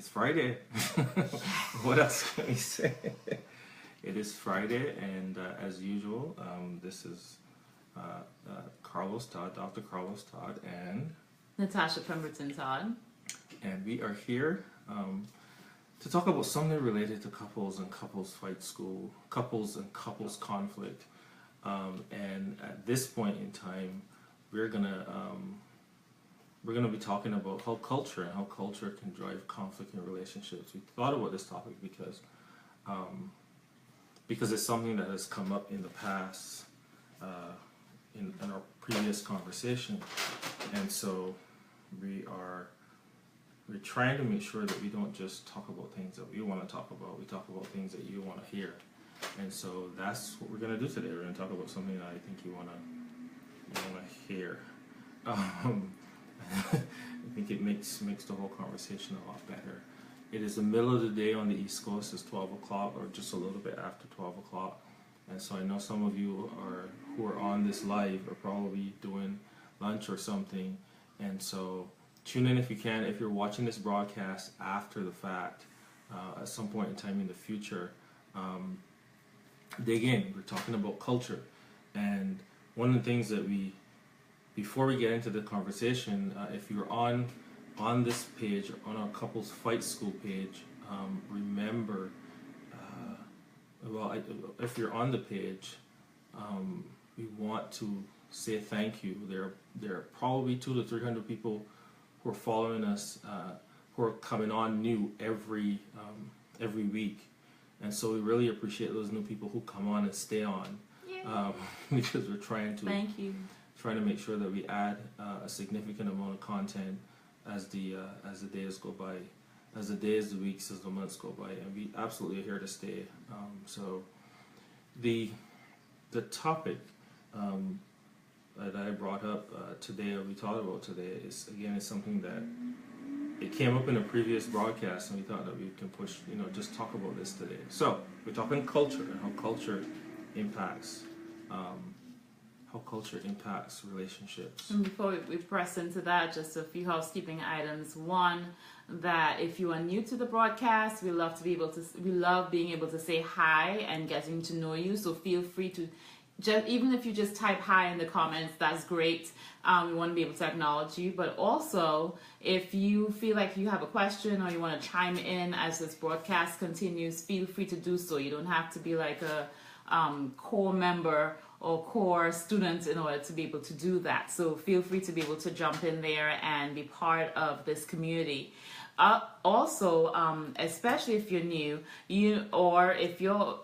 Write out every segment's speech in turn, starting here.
It's Friday. What else can we say? It is Friday, and as usual, this is Carlos Todd, Dr. Carlos Todd, and Natasha Pemberton Todd. And we are here to talk about something related to couples and couples fight school, couples and couples conflict. And at this point in time, we're gonna be talking about how culture can drive conflict in relationships. We thought about this topic because it's something that has come up in the past in our previous conversation, and so we're trying to make sure that we don't just talk about things that we want to talk about. We talk about things that you want to hear, and so that's what we're going to do today. We're going to talk about something that I think you want to hear. I think it makes the whole conversation a lot better. It is the middle of the day on the East Coast. It's 12 o'clock or just a little bit after 12 o'clock. And so I know some of you who are on this live are probably doing lunch or something. And so tune in if you can. If you're watching this broadcast after the fact, at some point in time in the future, dig in. We're talking about culture. And one of the things that before we get into the conversation, if you're on this page, on our Couples Fight School page, remember, if you're on the page, we want to say thank you. There are probably 200 to 300 people who are following us, who are coming on new every week, and so we really appreciate those new people who come on and stay on, because we're trying to make sure that we add a significant amount of content as the days go by, as the days, the weeks, as the months go by, and we absolutely are here to stay. So the topic that I brought up today, or we talked about today, is something that it came up in a previous broadcast, and we thought that we can push, just talk about this today. So we're talking culture and how culture impacts relationships. And before we press into that, just a few housekeeping items. One, that if you are new to the broadcast, we love being able to say hi and getting to know you. So feel free to, even if you just type hi in the comments, that's great. We want to be able to acknowledge you. But also, if you feel like you have a question or you want to chime in as this broadcast continues, feel free to do so. You don't have to be like a core member or core student in order to be able to do that. So feel free to be able to jump in there and be part of this community. Also, especially if you're new, or if you're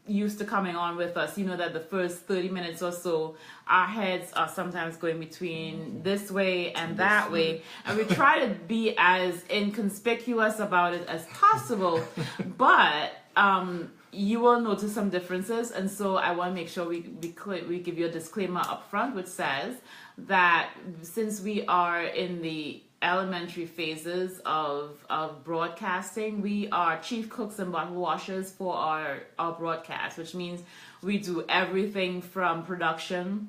used to coming on with us, you know that the first 30 minutes or so, our heads are sometimes going between this way and that way, and we try to be as inconspicuous about it as possible, but you will notice some differences, and so I want to make sure we give you a disclaimer up front, which says that since we are in the elementary phases of broadcasting, we are chief cooks and bottle washers for our broadcast, which means we do everything from production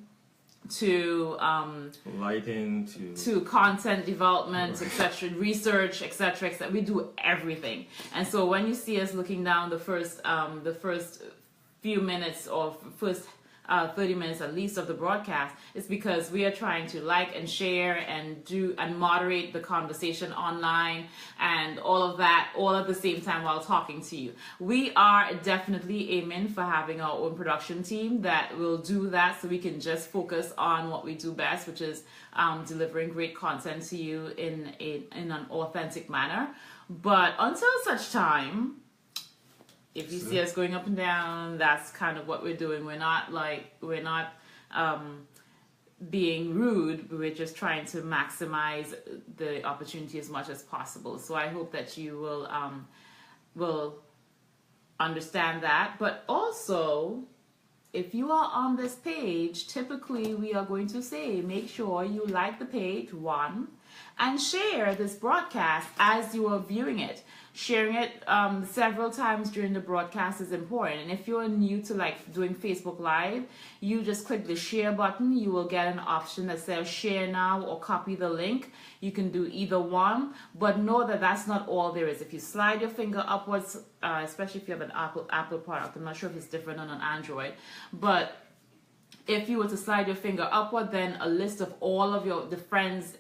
to lighting to content development, etc., research, etc. We do everything. And so when you see us looking down the first few minutes or first 30 minutes at least of the broadcast, it's because we are trying to like and share and moderate the conversation online and all of that all at the same time while talking to you. We are definitely aiming for having our own production team that will do that, so we can just focus on what we do best, which is delivering great content to you in an authentic manner. But until such time, if you see us going up and down, that's kind of what we're doing. We're not being rude. We're just trying to maximize the opportunity as much as possible. So I hope that you will understand that. But also, if you are on this page, typically we are going to say, make sure you like the page, one, and share this broadcast as you are viewing it. Sharing it several times during the broadcast is important. And if you're new to like doing Facebook Live, you just click the share button. You will get an option that says share now or copy the link. You can do either one, but know that that's not all there is. If you slide your finger upwards, especially if you have an Apple product, I'm not sure if it's different on an Android, but if you were to slide your finger upward, then a list of all of your friends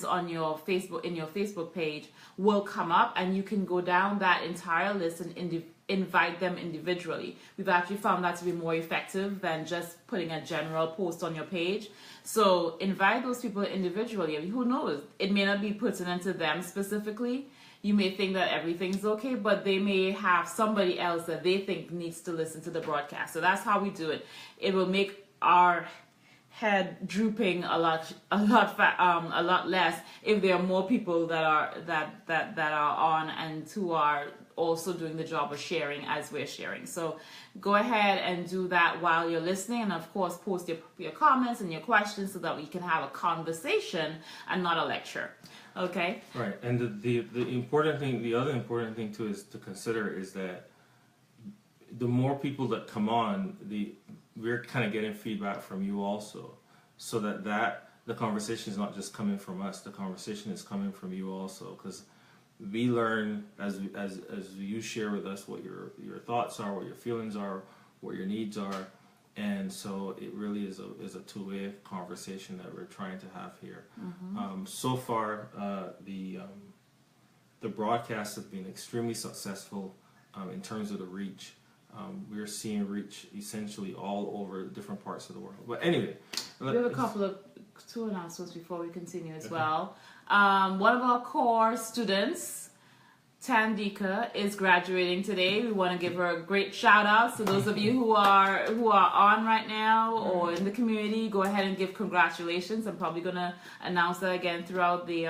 on your Facebook page will come up, and you can go down that entire list and invite them individually. We've actually found that to be more effective than just putting a general post on your page. So invite those people individually. I mean, who knows? It may not be pertinent to them specifically. You may think that everything's okay, but they may have somebody else that they think needs to listen to the broadcast. So that's how we do it. It will make our head drooping a lot less if there are more people that are on and who are also doing the job of sharing as we're sharing. So go ahead and do that while you're listening, and of course post your comments and your questions so that we can have a conversation and not a lecture. Okay? Right. And the important thing, the other important thing too is to consider is that the more people that come on, we're kind of getting feedback from you also, so that the conversation is not just coming from us. The conversation is coming from you also, because we learn as you share with us what your thoughts are, what your feelings are, what your needs are, and so it really is a two-way conversation that we're trying to have here. Mm-hmm. So far, the broadcast has been extremely successful in terms of the reach. We're seeing reach essentially all over different parts of the world. But anyway, we have two announcements before we continue as well. One of our core students, Tandika, is graduating today. We want to give her a great shout out. So those of you who are on right now or in the community, go ahead and give congratulations. I'm probably going to announce that again throughout the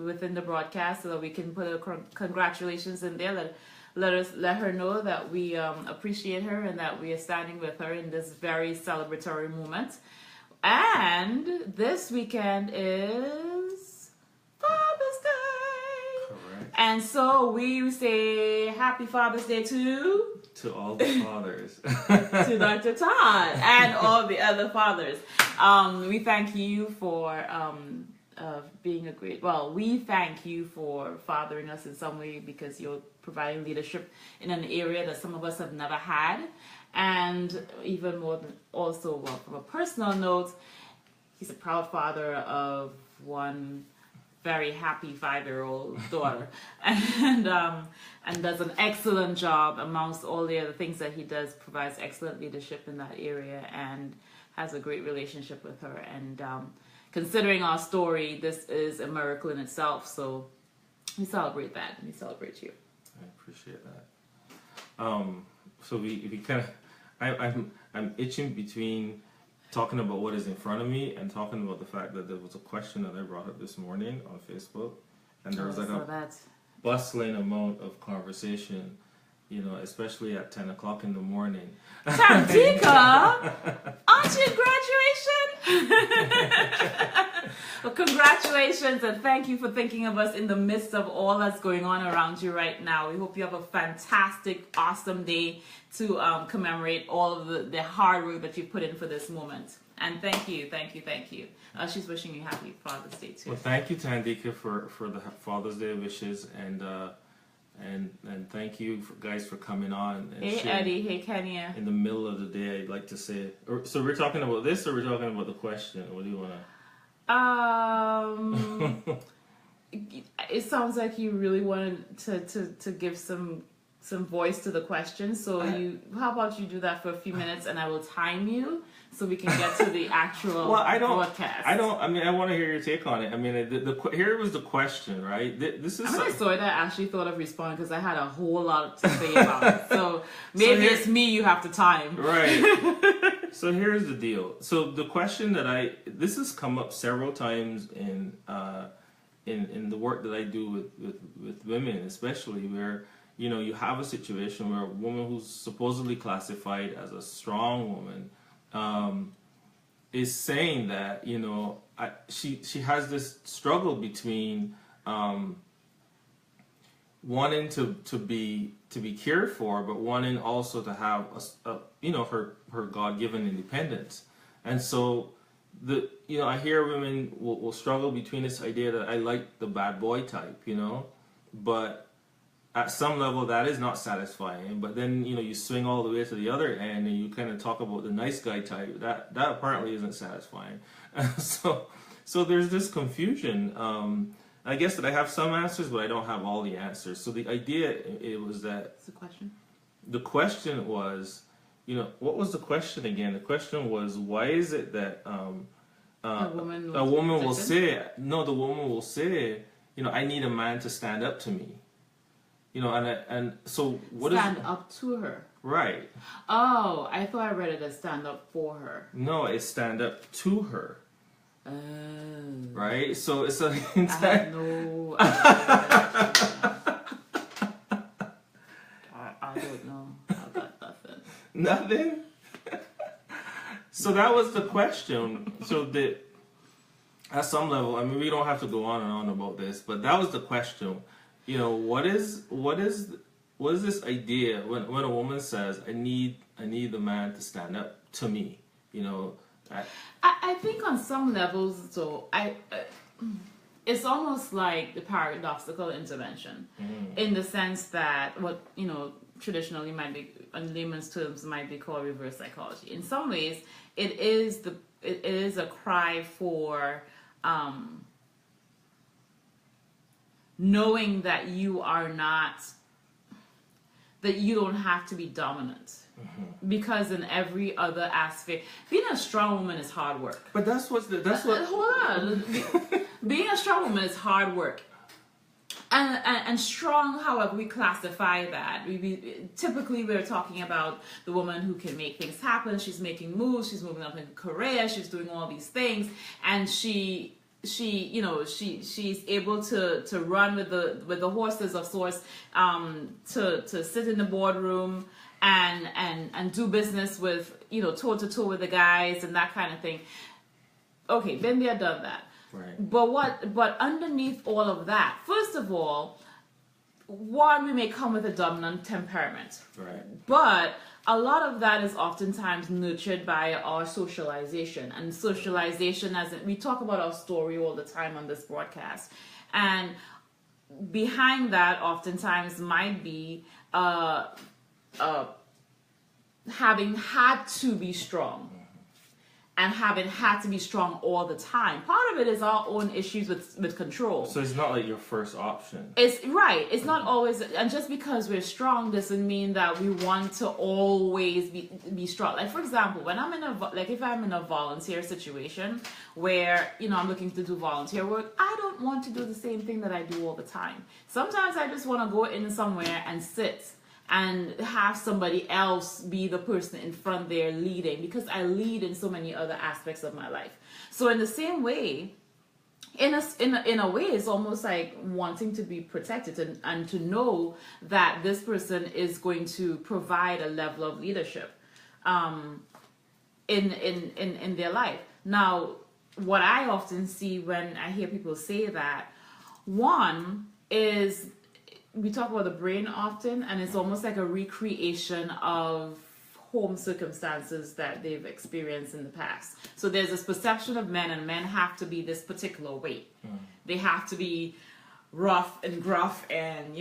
within the broadcast so that we can put a congratulations in there. Let her know that we appreciate her and that we are standing with her in this very celebratory moment. And this weekend is Father's Day. Correct. And so we say Happy Father's Day to all the fathers. to Dr. Todd and all the other fathers. We thank you for being a great, we thank you for fathering us in some way, because you're providing leadership in an area that some of us have never had. And even more than also, from a personal note, he's a proud father of one very happy 5-year-old daughter, and does an excellent job amongst all the other things that he does. Provides excellent leadership in that area and has a great relationship with her. And considering our story, this is a miracle in itself. So we celebrate that. We celebrate you. I appreciate that. So we kind of, I'm itching between talking about what is in front of me and talking about the fact that there was a question that I brought up this morning on Facebook, and there was bustling amount of conversation, especially at 10 o'clock in the morning. Tandika, aren't you in graduation? Well, congratulations, and thank you for thinking of us in the midst of all that's going on around you right now. We hope you have a fantastic, awesome day to commemorate all of the hard work that you put in for this moment. And thank you. She's wishing you happy Father's Day too. Well, thank you, Tandika, for the Father's Day wishes, and thank you guys for coming on. And hey Eddie, hey Kenya. In the middle of the day, I'd like to say, so we're talking about this, or we're talking about the question? What do you want to? It sounds like you really wanted to give some voice to the question. So how about you do that for a few minutes, and I will time you so we can get to the actual broadcast. I want to hear your take on it. I mean, here was the question, right? This is. I'm really sorry that I actually thought of responding, because I had a whole lot to say about it. So maybe it's me you have to time. Right. So here's the deal. So the question this has come up several times in the work that I do with women, especially where you have a situation where a woman who's supposedly classified as a strong woman is saying that she has this struggle between wanting to be cared for, but wanting also to have her God-given independence. And so I hear women will struggle between this idea that I like the bad boy type, but at some level that is not satisfying. But then you swing all the way to the other end and you kind of talk about the nice guy type. That apparently isn't satisfying. So there's this confusion. I guess that I have some answers, but I don't have all the answers. So the idea was that. What's the question? The question was, what was the question again? The question was, why is it that a woman will say, the woman will say, I need a man to stand up to me. And so what stand up to her? Right. Oh, I thought I read it as stand up for her. No, it's stand up to her. Oh. Right? So it's like... I have no I don't know. I got nothing. Nothing? So that was the question. So at some level, I mean, we don't have to go on and on about this, but that was the question. What is this idea when a woman says, I need the man to stand up to me? I think on some levels, so it's almost like the paradoxical intervention, in the sense that what traditionally might be, in layman's terms, might be called reverse psychology. In some ways, it is a cry for knowing that you are not, that you don't have to be dominant. Because in every other aspect, being a strong woman is hard work. But that's what. Hold on. Being a strong woman is hard work. And strong, however we classify that, typically we're talking about the woman who can make things happen. She's making moves. She's moving up in her career. She's doing all these things, and she's able to run with the horses of sorts, to sit in the boardroom and do business with toe to toe with the guys and that kind of thing. Okay, been there, done that. Right. But underneath all of that, first of all, one, we may come with a dominant temperament. Right. But a lot of that is oftentimes nurtured by our socialization. And socialization, as we talk about our story all the time on this broadcast. And behind that oftentimes might be having had to be strong. And having had to be strong all the time. Part of it is our own issues with control. So it's not like your first option. It's right. It's not always, and just because we're strong doesn't mean that we want to always be strong. Like, for example, when I'm if I'm in a volunteer situation where I'm looking to do volunteer work, I don't want to do the same thing that I do all the time. Sometimes I just want to go in somewhere and sit and have somebody else be the person in front there leading, because I lead in so many other aspects of my life. So in the same way, in a way, it's almost like wanting to be protected and to know that this person is going to provide a level of leadership in their life. Now, what I often see when I hear people say that, one is, we talk about the brain often, and it's almost like a recreation of home circumstances that they've experienced in the past. So there's this perception of men, and men have to be this particular way. They have to be rough and gruff and,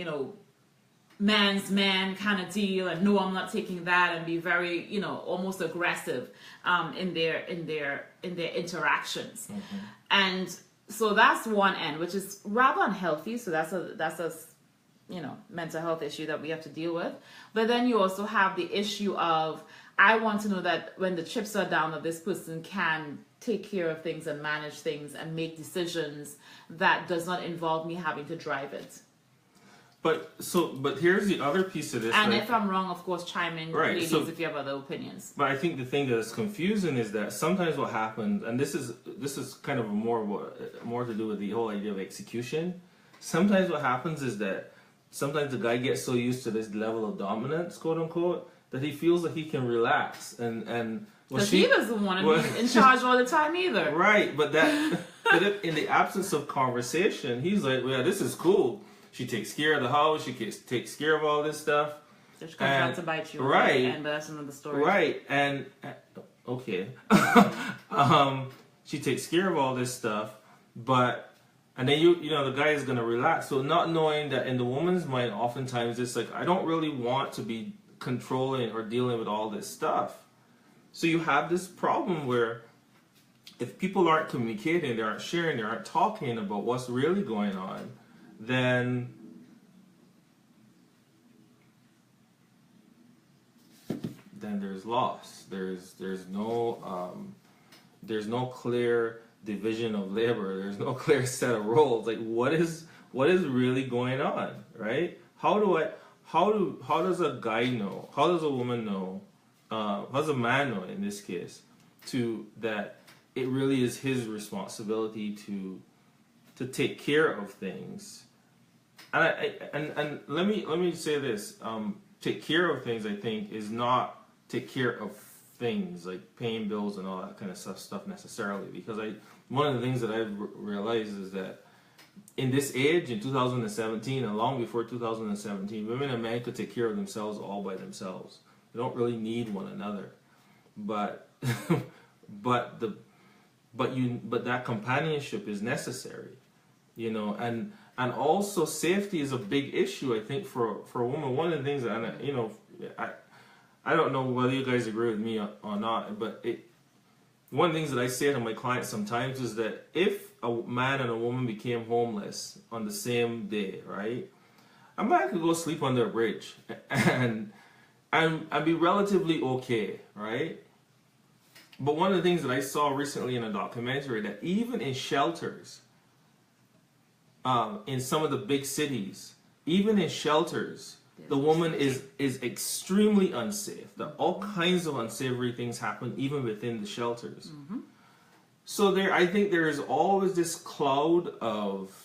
man's man kind of deal, and no, I'm not taking that, and be very, almost aggressive in their interactions. And so that's one end, which is rather unhealthy. So that's a mental health issue that we have to deal with. But then you also have the issue of, I want to know that when the chips are down, that this person can take care of things and manage things and make decisions that does not involve me having to drive it. But here's the other piece of this. And if I'm wrong, of course, chime in, right, ladies, if you have other opinions. But I think the thing that's confusing is that sometimes what happens, and this is kind of more to do with the whole idea of execution. Sometimes what happens is that sometimes the guy gets so used to this level of dominance, quote unquote, that he feels that he can relax, and Because he doesn't want to be in charge all the time either. Right, but if in the absence of conversation, he's like, well, this is cool. She takes care of the house. She takes care of all this stuff. So she comes out to bite you. Right. But that's another story. Right, and okay. She takes care of all this stuff, and then you know the guy is gonna relax. So not knowing that in the woman's mind, oftentimes it's like, I don't really want to be controlling or dealing with all this stuff. So you have this problem where if people aren't communicating, they aren't sharing, they aren't talking about what's really going on, then there's loss. There's no clear division of labor. There's no clear set of roles. Like what is really going on, right? How does a guy know? How does a woman know? How does a man know in this case that it really is his responsibility to take care of things? And let me say this: take care of things, I think, is not take care of things like paying bills and all that kind of stuff necessarily. Because one of the things that I've realized is that in this age, in 2017, and long before 2017, women and men could take care of themselves all by themselves. They don't really need one another, but that companionship is necessary, you know, and also safety is a big issue, I think, for a woman. One of the things that, you know, I don't know whether you guys agree with me or not, but one of the things that I say to my clients sometimes is that if a man and a woman became homeless on the same day, right, a man could go sleep under a bridge and be relatively okay, right? But one of the things that I saw recently in a documentary, that even in shelters, in some of the big cities, even in shelters, the woman is extremely unsafe. That all kinds of unsavory things happen even within the shelters. Mm-hmm. So I think there is always this cloud of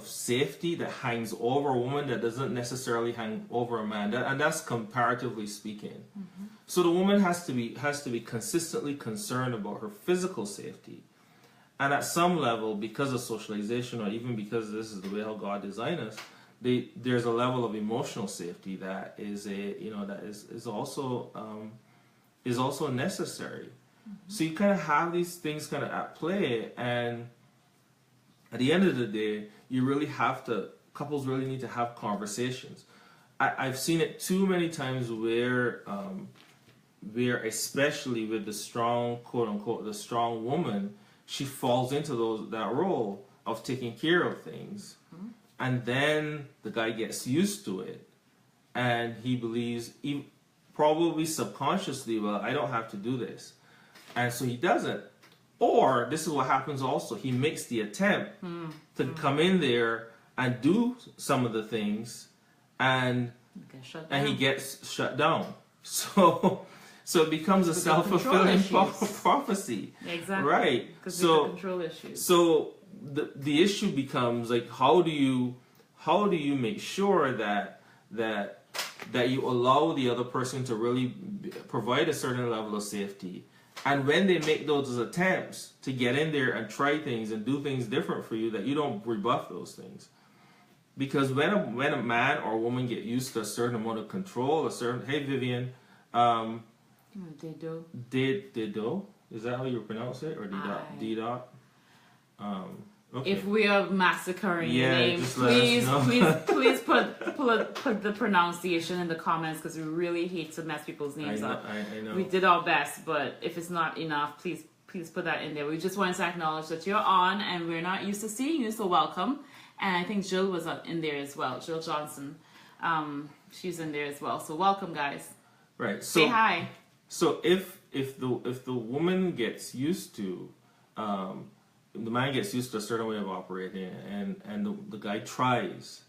safety that hangs over a woman that doesn't necessarily hang over a man, and that's comparatively speaking. Mm-hmm. So the woman has to be consistently concerned about her physical safety, and at some level, because of socialization, or even because this is the way how God designed us, there's a level of emotional safety that is also necessary. Mm-hmm. So you kind of have these things kind of at play, and at the end of the day, couples really need to have conversations. I've seen it too many times where especially with the strong, quote unquote, the strong woman, she falls into that role of taking care of things. Mm-hmm. And then the guy gets used to it, and he believes, probably subconsciously, well, I don't have to do this. And so he doesn't. Or this is what happens also. He makes the attempt to come in there and do some of the things, and he gets shut down. So it becomes a self-fulfilling prophecy. Exactly. Right. Because of the control issues. So the issue becomes like, how do you make sure that you allow the other person to really provide a certain level of safety, and when they make those attempts to get in there and try things and do things different for you, that you don't rebuff those things. Because when a man or a woman get used to a certain amount of control, hey Vivian, Dedo, is that how you pronounce it, or D-dot? Okay. If we are massacring your name, please put the pronunciation in the comments, because we really hate to mess people's names up. I know. We did our best, but if it's not enough, please put that in there. We just wanted to acknowledge that you're on, and we're not used to seeing you, so welcome. And I think Jill was in there as well. Jill Johnson, she's in there as well. So welcome, guys. Right. So, say hi. So if the woman gets used to, the man gets used to a certain way of operating, and the guy tries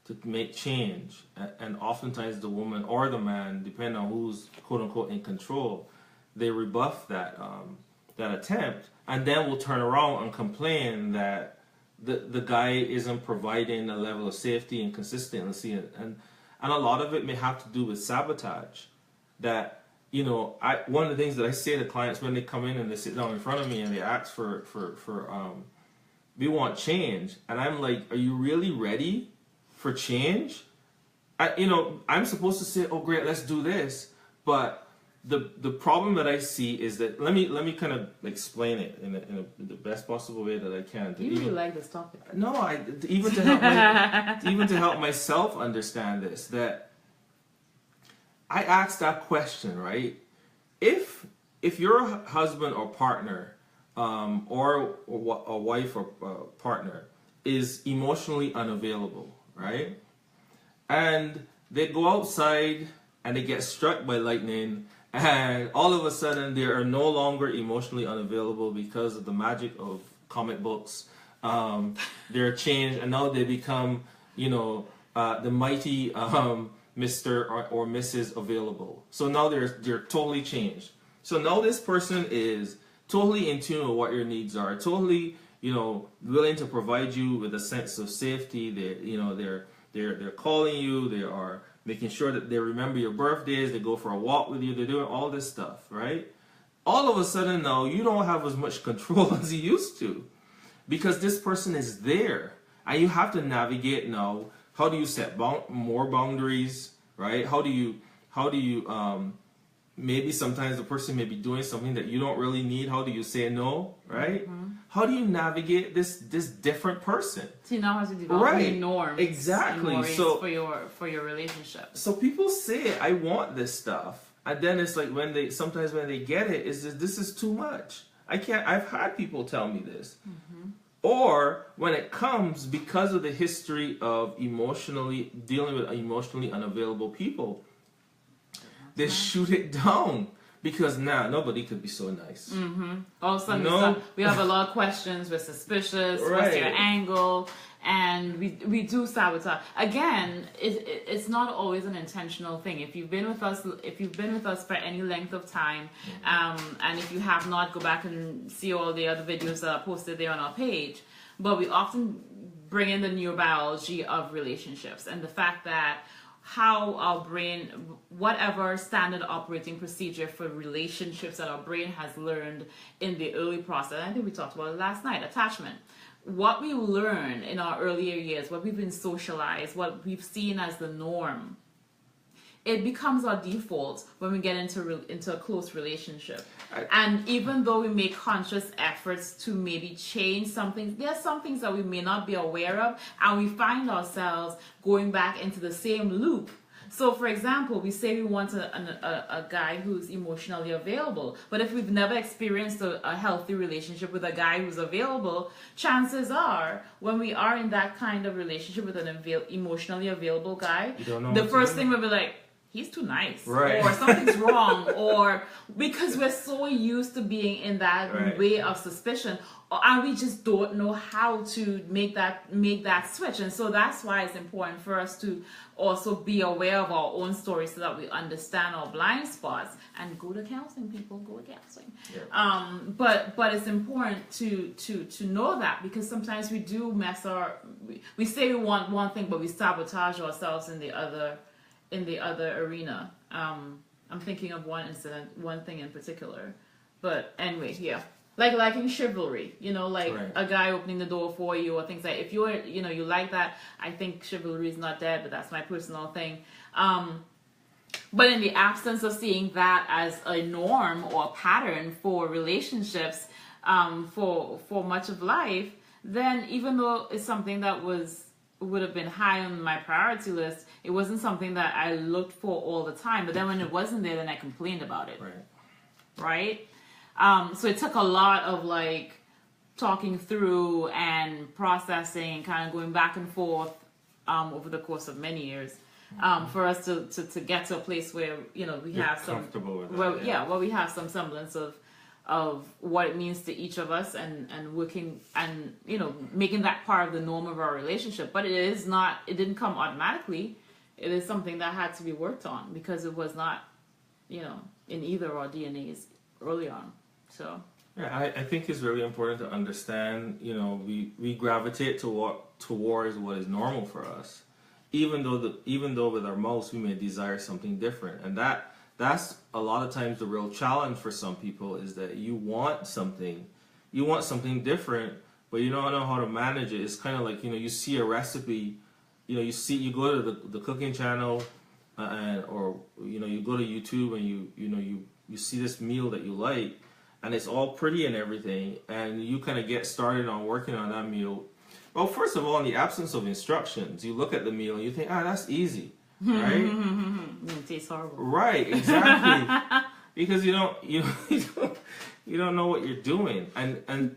to make change, and oftentimes the woman or the man, depending on who's quote unquote in control, they rebuff that attempt, and then will turn around and complain that the guy isn't providing a level of safety and consistency, and a lot of it may have to do with sabotage. That you know, one of the things that I say to clients when they come in and they sit down in front of me and they ask for we want change, and I'm like, are you really ready for change? I'm supposed to say, oh great, let's do this, but the problem that I see is that let me kind of explain it in the best possible way that I can. You really like this topic. No, even to help myself understand this, that I asked that question, right? If your husband or partner, or a wife or partner is emotionally unavailable, right? And they go outside and they get struck by lightning, and all of a sudden they are no longer emotionally unavailable because of the magic of comic books. They're changed, and now they become, the mighty Mr. or Mrs. Available. So now they're totally changed. So now this person is totally in tune with what your needs are, totally, willing to provide you with a sense of safety. They're calling you, they are making sure that they remember your birthdays, they go for a walk with you, they're doing all this stuff, right? All of a sudden now, you don't have as much control as you used to, because this person is there, and you have to navigate now. How do you set more boundaries, right? How do you maybe sometimes the person may be doing something that you don't really need. How do you say no, right? Mm-hmm. How do you navigate this different person? So you know how to develop your norms. Exactly. And so for your relationship. So people say, I want this stuff, and then it's like when they get it, this is too much. I can't. I've had people tell me this. Mm-hmm. Or when it comes, because of the history of dealing with emotionally unavailable people, they shoot it down because nobody could be so nice. Mm-hmm. All of a sudden, we have a lot of questions. We're suspicious. Right. What's your angle? And we do sabotage. Again, it's not always an intentional thing. If you've been with us for any length of time, and if you have not, go back and see all the other videos that are posted there on our page. But we often bring in the neurobiology of relationships and the fact that how our brain, whatever standard operating procedure for relationships that our brain has learned in the early process, I think we talked about it last night, attachment. What we learn in our earlier years, what we've been socialized, what we've seen as the norm, it becomes our default when we get into a close relationship. And even though we make conscious efforts to maybe change something, there are some things that we may not be aware of, and we find ourselves going back into the same loop. So, for example, we say we want a guy who's emotionally available, but if we've never experienced a healthy relationship with a guy who's available, chances are when we are in that kind of relationship with an emotionally available guy, the first thing we'll be like, he's too nice, right? Or something's wrong, or because we're so used to being in that way of suspicion, and we just don't know how to make that switch. And so that's why it's important for us to also be aware of our own stories so that we understand our blind spots and go to counseling. People go to counseling. Yeah. But it's important to know that, because sometimes we do we say we want one thing, but we sabotage ourselves in the other arena. I'm thinking of one thing in particular, but anyway, yeah, like in chivalry, a guy opening the door for you or things like. If you're, you like that, I think chivalry is not dead, but that's my personal thing. But in the absence of seeing that as a norm or a pattern for relationships, for much of life, then even though it's something that would have been high on my priority list, it wasn't something that I looked for all the time. But then when it wasn't there, then I complained about it. Right? So it took a lot of talking through and processing, kind of going back and forth over the course of many years, for us to get to a place where we have some comfortable with that, where we have some semblance of what it means to each of us, and working and making that part of the norm of our relationship. But it didn't come automatically. It is something that had to be worked on, because it was not in either of our DNAs early on. So yeah, I think it's really important to understand, we gravitate towards what is normal for us, even though with our mouths we may desire something different, and that's a lot of times the real challenge for some people, is that you want something different, but you don't know how to manage it. It's kind of like, you see a recipe, you go to the cooking channel, or you go to YouTube, and you see this meal that you like, and it's all pretty and everything, and you kind of get started on working on that meal. Well, first of all, in the absence of instructions, you look at the meal and you think, that's easy, right? It tastes horrible. Right, exactly. Because you don't know what you're doing, and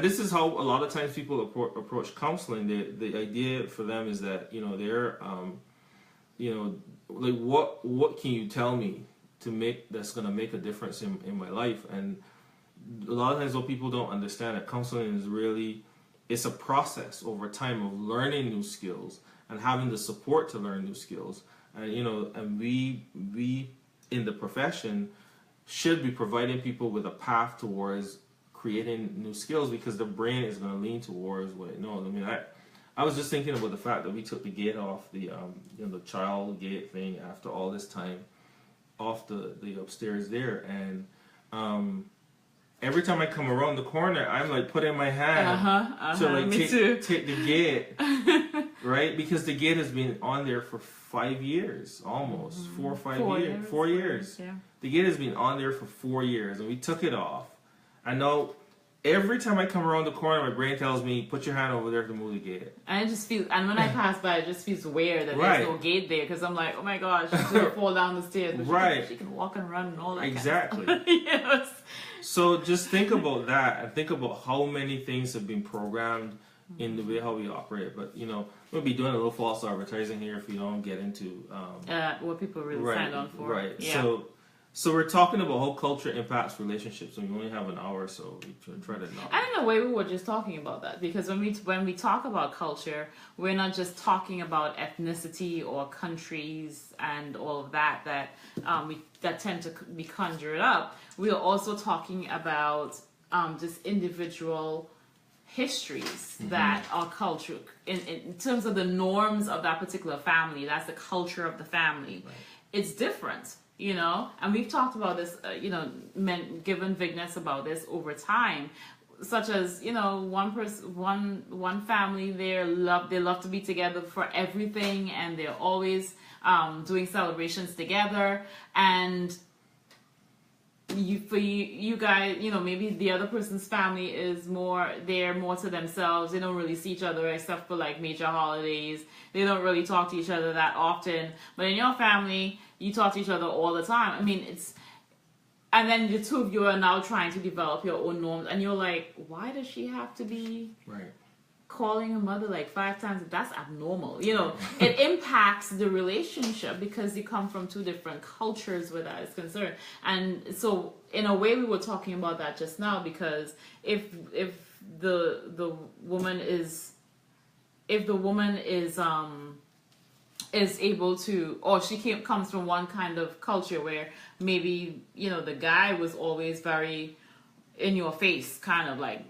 this is how a lot of times people approach counseling. The idea for them is that they're like, what can you tell me that's going to make a difference in my life? And a lot of times what people don't understand, that counseling is really, it's a process over time of learning new skills and having the support to learn new skills. And and we in the profession should be providing people with a path towards creating new skills, because the brain is going to lean towards what it knows. I mean, I was just thinking about the fact that we took the gate off the the child gate thing after all this time off the upstairs there, and every time I come around the corner, I'm like putting my hand to like take the gate, right? Because the gate has been on there for 5 years, almost 4 or 5 years, 4 years. Yeah. The gate has been on there for 4 years, and we took it off. I know every time I come around the corner, my brain tells me, put your hand over there to move the gate. And it just feels, and when I pass by, it just feels weird that Right. there's no gate there, because I'm like, oh my gosh, she's gonna fall down the stairs, but Right. she can walk and run and all that. Exactly. Kind of stuff. Yes. So just think about that, and think about how many things have been programmed in the way how we operate. But we'll be doing a little false advertising here if we don't get into What people really right, signed on for. right. Yeah. So we're talking about how culture impacts relationships, and we only have an hour, so we try to not. And in a way, we were just talking about that, because when we talk about culture, we're not just talking about ethnicity or countries and all of that that tend to be conjured up. We are also talking about just individual histories that are culture in terms of the norms of that particular family. That's the culture of the family. Right. It's different. And we've talked about this, given Vignes about this over time, such as, one family, they love to be together for everything, and they're always doing celebrations together, and you guys, maybe the other person's family is they're more to themselves. They don't really see each other except for like major holidays. They don't really talk to each other that often. But in your family, you talk to each other all the time. I mean, and then the two of you are now trying to develop your own norms, and you're like, why does she have to be Right. calling her mother like 5 times? That's abnormal. It impacts the relationship, because you come from 2 different cultures where that is concerned. And so in a way, we were talking about that just now, because if the woman is able to, or comes from one kind of culture where maybe the guy was always very in your face, kind of like,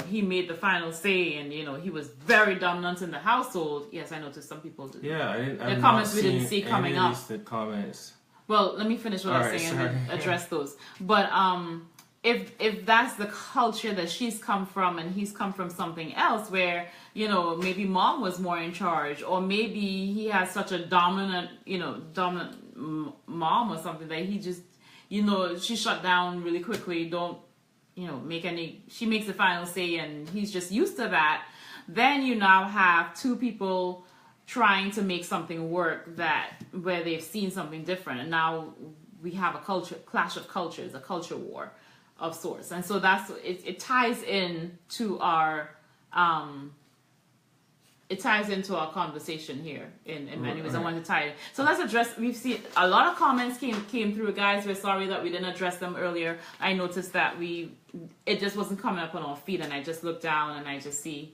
he made the final say, and he was very dominant in the household. Yes, I noticed some people do. Yeah, the comments we didn't see coming up. The comments. Well, let me finish what I was saying and then address those. But if that's the culture that she's come from, and he's come from something else where maybe mom was more in charge, or maybe he has such a dominant mom or something that he just she shut down really quickly, don't she makes the final say, and he's just used to that. Then you now have 2 people trying to make something work where they've seen something different, and now we have a clash of cultures, a culture war of sorts. And so that's it ties in to our conversation here in many ways. I want to tie it. So let's address, we've seen a lot of comments came through, guys. We're sorry that we didn't address them earlier. I noticed that it just wasn't coming up on our feed, and I just looked down and I just see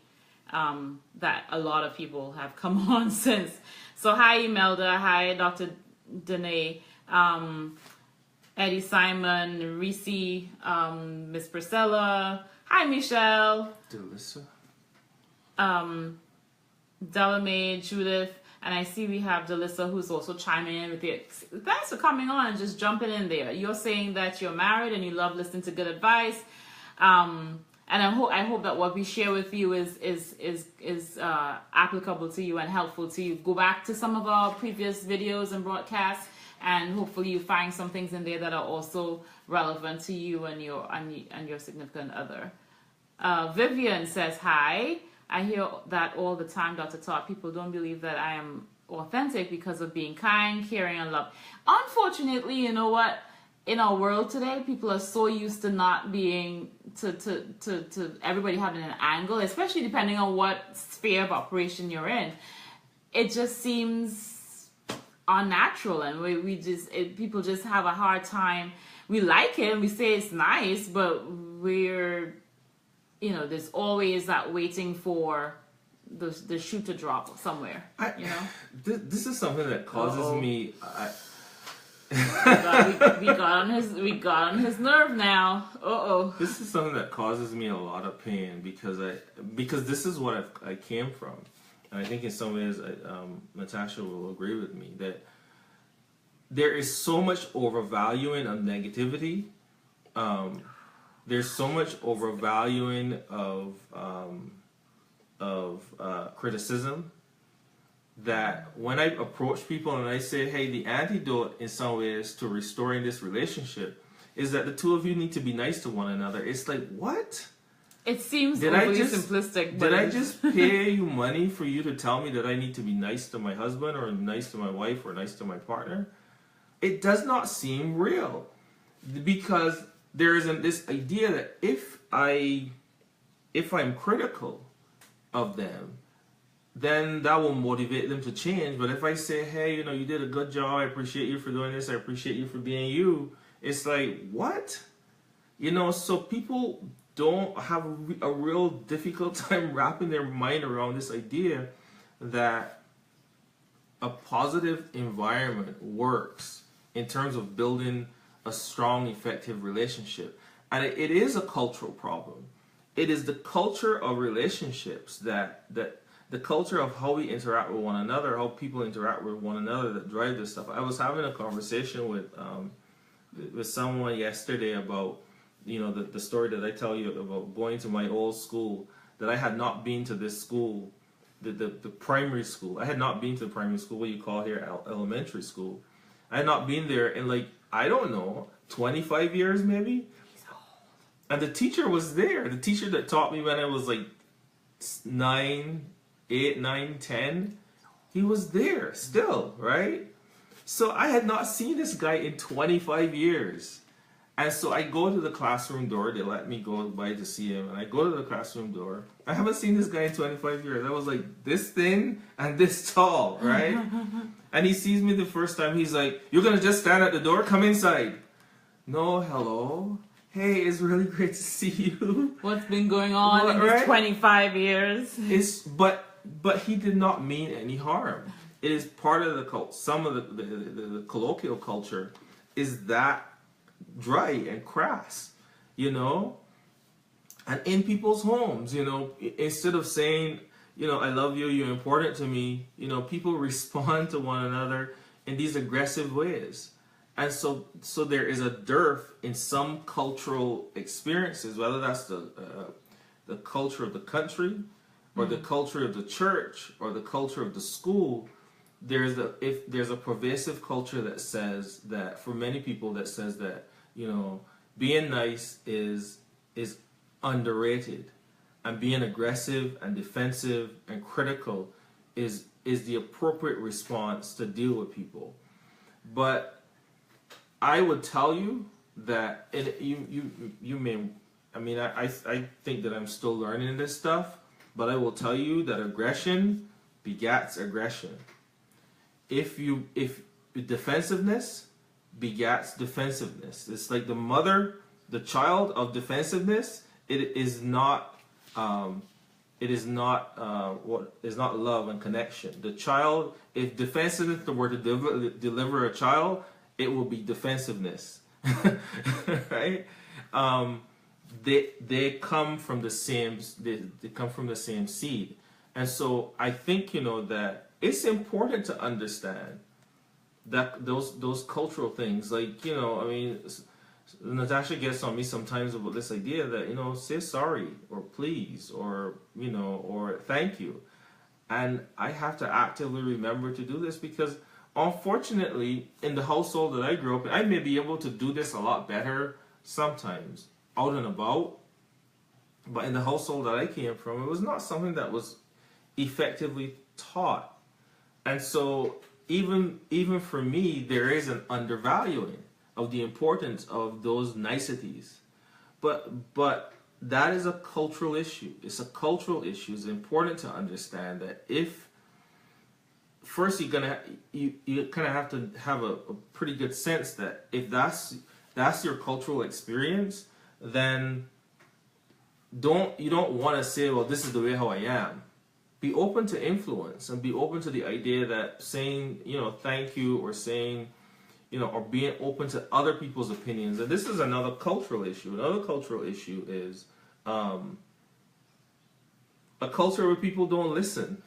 that a lot of people have come on since. So hi Imelda, hi Dr. Danae, Eddie Simon, Reese, Miss Priscilla, hi Michelle, Delissa. Delamay, Judith. And I see we have Delissa who's also chiming in with it. Thanks for coming on and just jumping in there. You're saying that you're married and you love listening to good advice. And I hope that what we share with you is applicable to you and helpful to you. Go back to some of our previous videos and broadcasts, and hopefully you find some things in there that are also relevant to you and your significant other. Vivian says, hi. I hear that all the time, Dr. Todd. People don't believe that I am authentic because of being kind, caring, and love. Unfortunately, you know what? In our world today, people are so used to not being, to everybody having an angle, especially depending on what sphere of operation you're in. It just seems unnatural, and people just have a hard time. We like it, and we say it's nice, but there's always that waiting for the shoe to drop somewhere. This is something that causes me. we got on his nerve now. This is something that causes me a lot of pain because this is what I came from, and I think in some ways Natasha will agree with me that there is so much overvaluing of negativity. There's so much overvaluing of criticism that when I approach people and I say, hey, the antidote in some ways to restoring this relationship is that the two of you need to be nice to one another. It's like, what? It seems overly simplistic. Did I just pay you money for you to tell me that I need to be nice to my husband or nice to my wife or nice to my partner? It does not seem real, because there isn't this idea that if I'm critical of them, then that will motivate them to change. But if I say, hey, you did a good job, I appreciate you for doing this, I appreciate you for being you, it's like, what? So people don't have a real difficult time wrapping their mind around this idea that a positive environment works in terms of building a strong, effective relationship. And it is a cultural problem. It is the culture of relationships that the culture of how we interact with one another, how people interact with one another that drive this stuff. I was having a conversation with someone yesterday about, the story that I tell you about going to my old school, that I had not been to this school, the primary school. I had not been to the primary school, what you call here elementary school. I had not been there in 25 years maybe. And the teacher was there. The teacher that taught me when I was 8, 9, 10, he was there still, right? So I had not seen this guy in 25 years. And so I go to the classroom door. They let me go by to see him. And I go to the classroom door. I haven't seen this guy in 25 years. I was this thin and this tall, right? And he sees me the first time. He's like, you're going to just stand at the door? Come inside. No, hello. Hey, it's really great to see you. What's been going on in these 25 years? But he did not mean any harm. It is part of the cult. Some of the colloquial culture is that dry and crass, and in people's homes, instead of saying, I love you, you're important to me, people respond to one another in these aggressive ways. And so there is a dearth in some cultural experiences, whether that's the culture of the country, or the culture of the church, or the culture of the school. There's a pervasive culture that says that, for many people, that says that being nice is underrated, and being aggressive and defensive and critical is the appropriate response to deal with people. But I would tell you that you may. I think that I'm still learning this stuff. But I will tell you that aggression begats aggression. If defensiveness begats defensiveness. It's like the child of defensiveness. It is not love and connection. The child, if defensiveness were to deliver a child, it will be defensiveness, right? They come from the same seed, and so I think that it's important to understand that those cultural things, like, you know, I mean, Natasha gets on me sometimes about this idea that, you know, say sorry or please or, you know, or thank you. And I have to actively remember to do this because unfortunately in the household that I grew up in, I may be able to do this a lot better sometimes out and about, but in the household that I came from, it was not something that was effectively taught. And so even for me, there is an undervaluing of the importance of those niceties. But that is a cultural issue. It's a cultural issue. It's important to understand that if first you kind of have to have a pretty good sense that if that's your cultural experience, then you don't want to say, well, this is the way how I am. Be open to influence and be open to the idea that saying, you know, thank you or saying, you know, or being open to other people's opinions. And this is another cultural issue. Another cultural issue is a culture where people don't listen.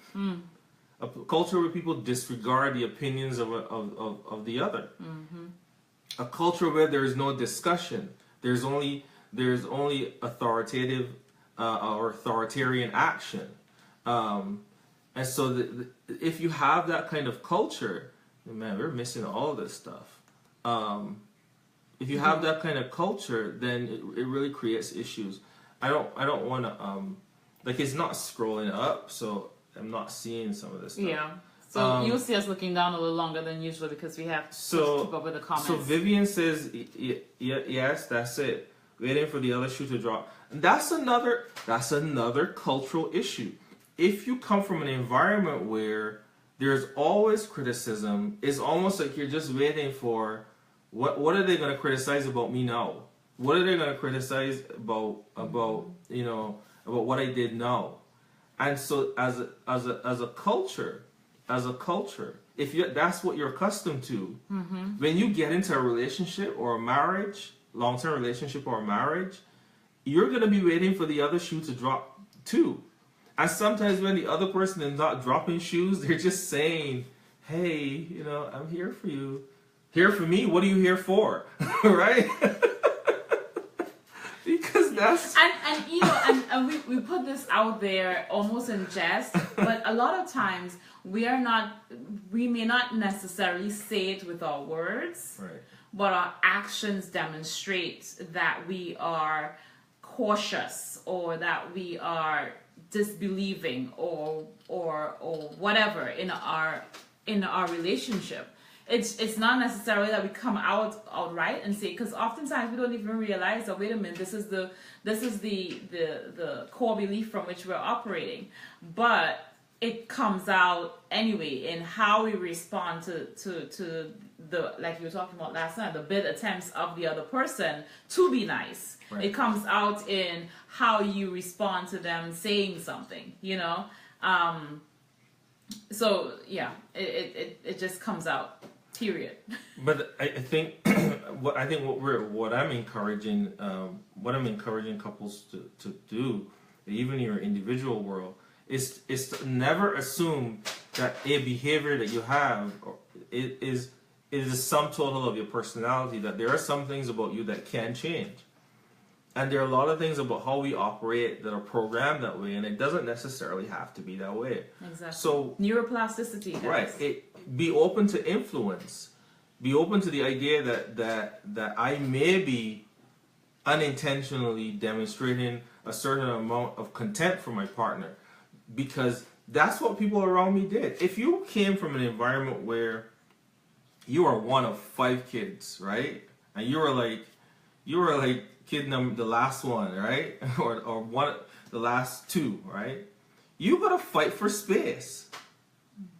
A culture where people disregard the opinions of the other. A culture where there is no discussion. There's only authoritative or authoritarian action. And so if you have that kind of culture, man, we're missing all this stuff. If you have that kind of culture, then it really creates issues. I don't want to like, it's not scrolling up, so I'm not seeing some of this stuff. Yeah. So you'll see us looking down a little longer than usual because we have to keep up with the comments. So Vivian says, yes, that's it. Waiting for the other shoe to drop. And that's another cultural issue. If you come from an environment where there's always criticism, it's almost like you're just waiting for what are they going to criticize about me now? What are they going to criticize about you know, about what I did now? And so as a culture, if that's what you're accustomed to, when you get into a relationship or a marriage, long-term relationship or a marriage, you're going to be waiting for the other shoe to drop too. And sometimes when the other person is not dropping shoes, they're just saying, hey, you know, I'm here for you. Here for me? What are you here for? Right? Because that's... And you know, and we put this out there almost in jest, but a lot of times we may not necessarily say it with our words, right, but our actions demonstrate that we are cautious or that we are disbelieving or whatever in our relationship. It's not necessarily that we come outright and say, because oftentimes we don't even realize that, wait a minute, this is the core belief from which we're operating, but it comes out anyway in how we respond to the, like you were talking about last night, the bid attempts of the other person to be nice. Right. It comes out in how you respond to them saying something, you know. So yeah, it just comes out. Period. But I think what I'm encouraging couples to do, even in your individual world, is to never assume that a behavior that you have is the sum total of your personality. That there are some things about you that can change, and there are a lot of things about how we operate that are programmed that way, and it doesn't necessarily have to be that way. Exactly. So neuroplasticity, guys. Right. Be open to influence. Be open to the idea that I may be unintentionally demonstrating a certain amount of contempt for my partner, because that's what people around me did. If you came from an environment where you are one of 5 kids, right, and you were like kid number, the last one, right, or one, the last 2, right, you gotta fight for space.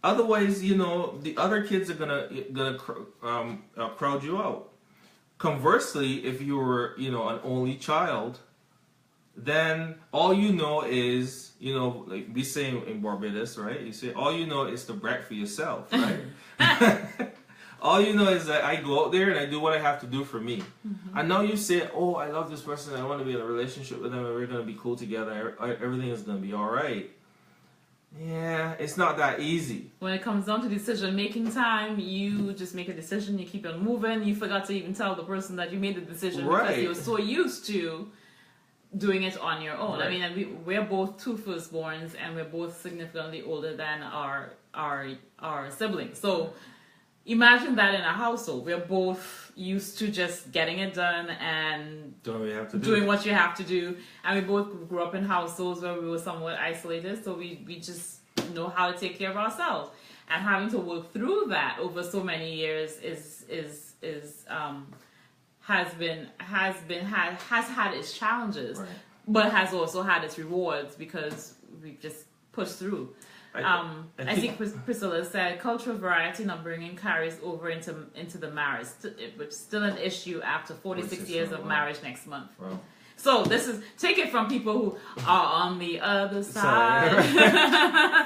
Otherwise, you know, the other kids are gonna crowd you out. Conversely, if you were, you know, an only child, then all you know is, you know, like we say in Barbados, right? You say all you know is to brag for yourself, right? All you know is that I go out there and I do what I have to do for me. Mm-hmm. And now you say, oh, I love this person, I want to be in a relationship with them, and we're going to be cool together, everything is going to be all right. Yeah, it's not that easy. When it comes down to decision making time, you just make a decision, you keep on moving. You forgot to even tell the person that you made the decision because Right. you were so used to doing it on your own. Right. I mean, and we're both two firstborns, and we're both significantly older than our siblings. So imagine that in a household. We're both used to just getting it done and Don't really have to do doing it. what you have to do. And we both grew up in households where we were somewhat isolated, so we just know how to take care of ourselves. And having to work through that over so many years has had its challenges, Right. but has also had its rewards because we just pushed through. I think Priscilla said cultural variety not bringing carries over into the marriage, which is still an issue after 46 years of marriage next month. Wow. So this is, take it from people who are on the other side.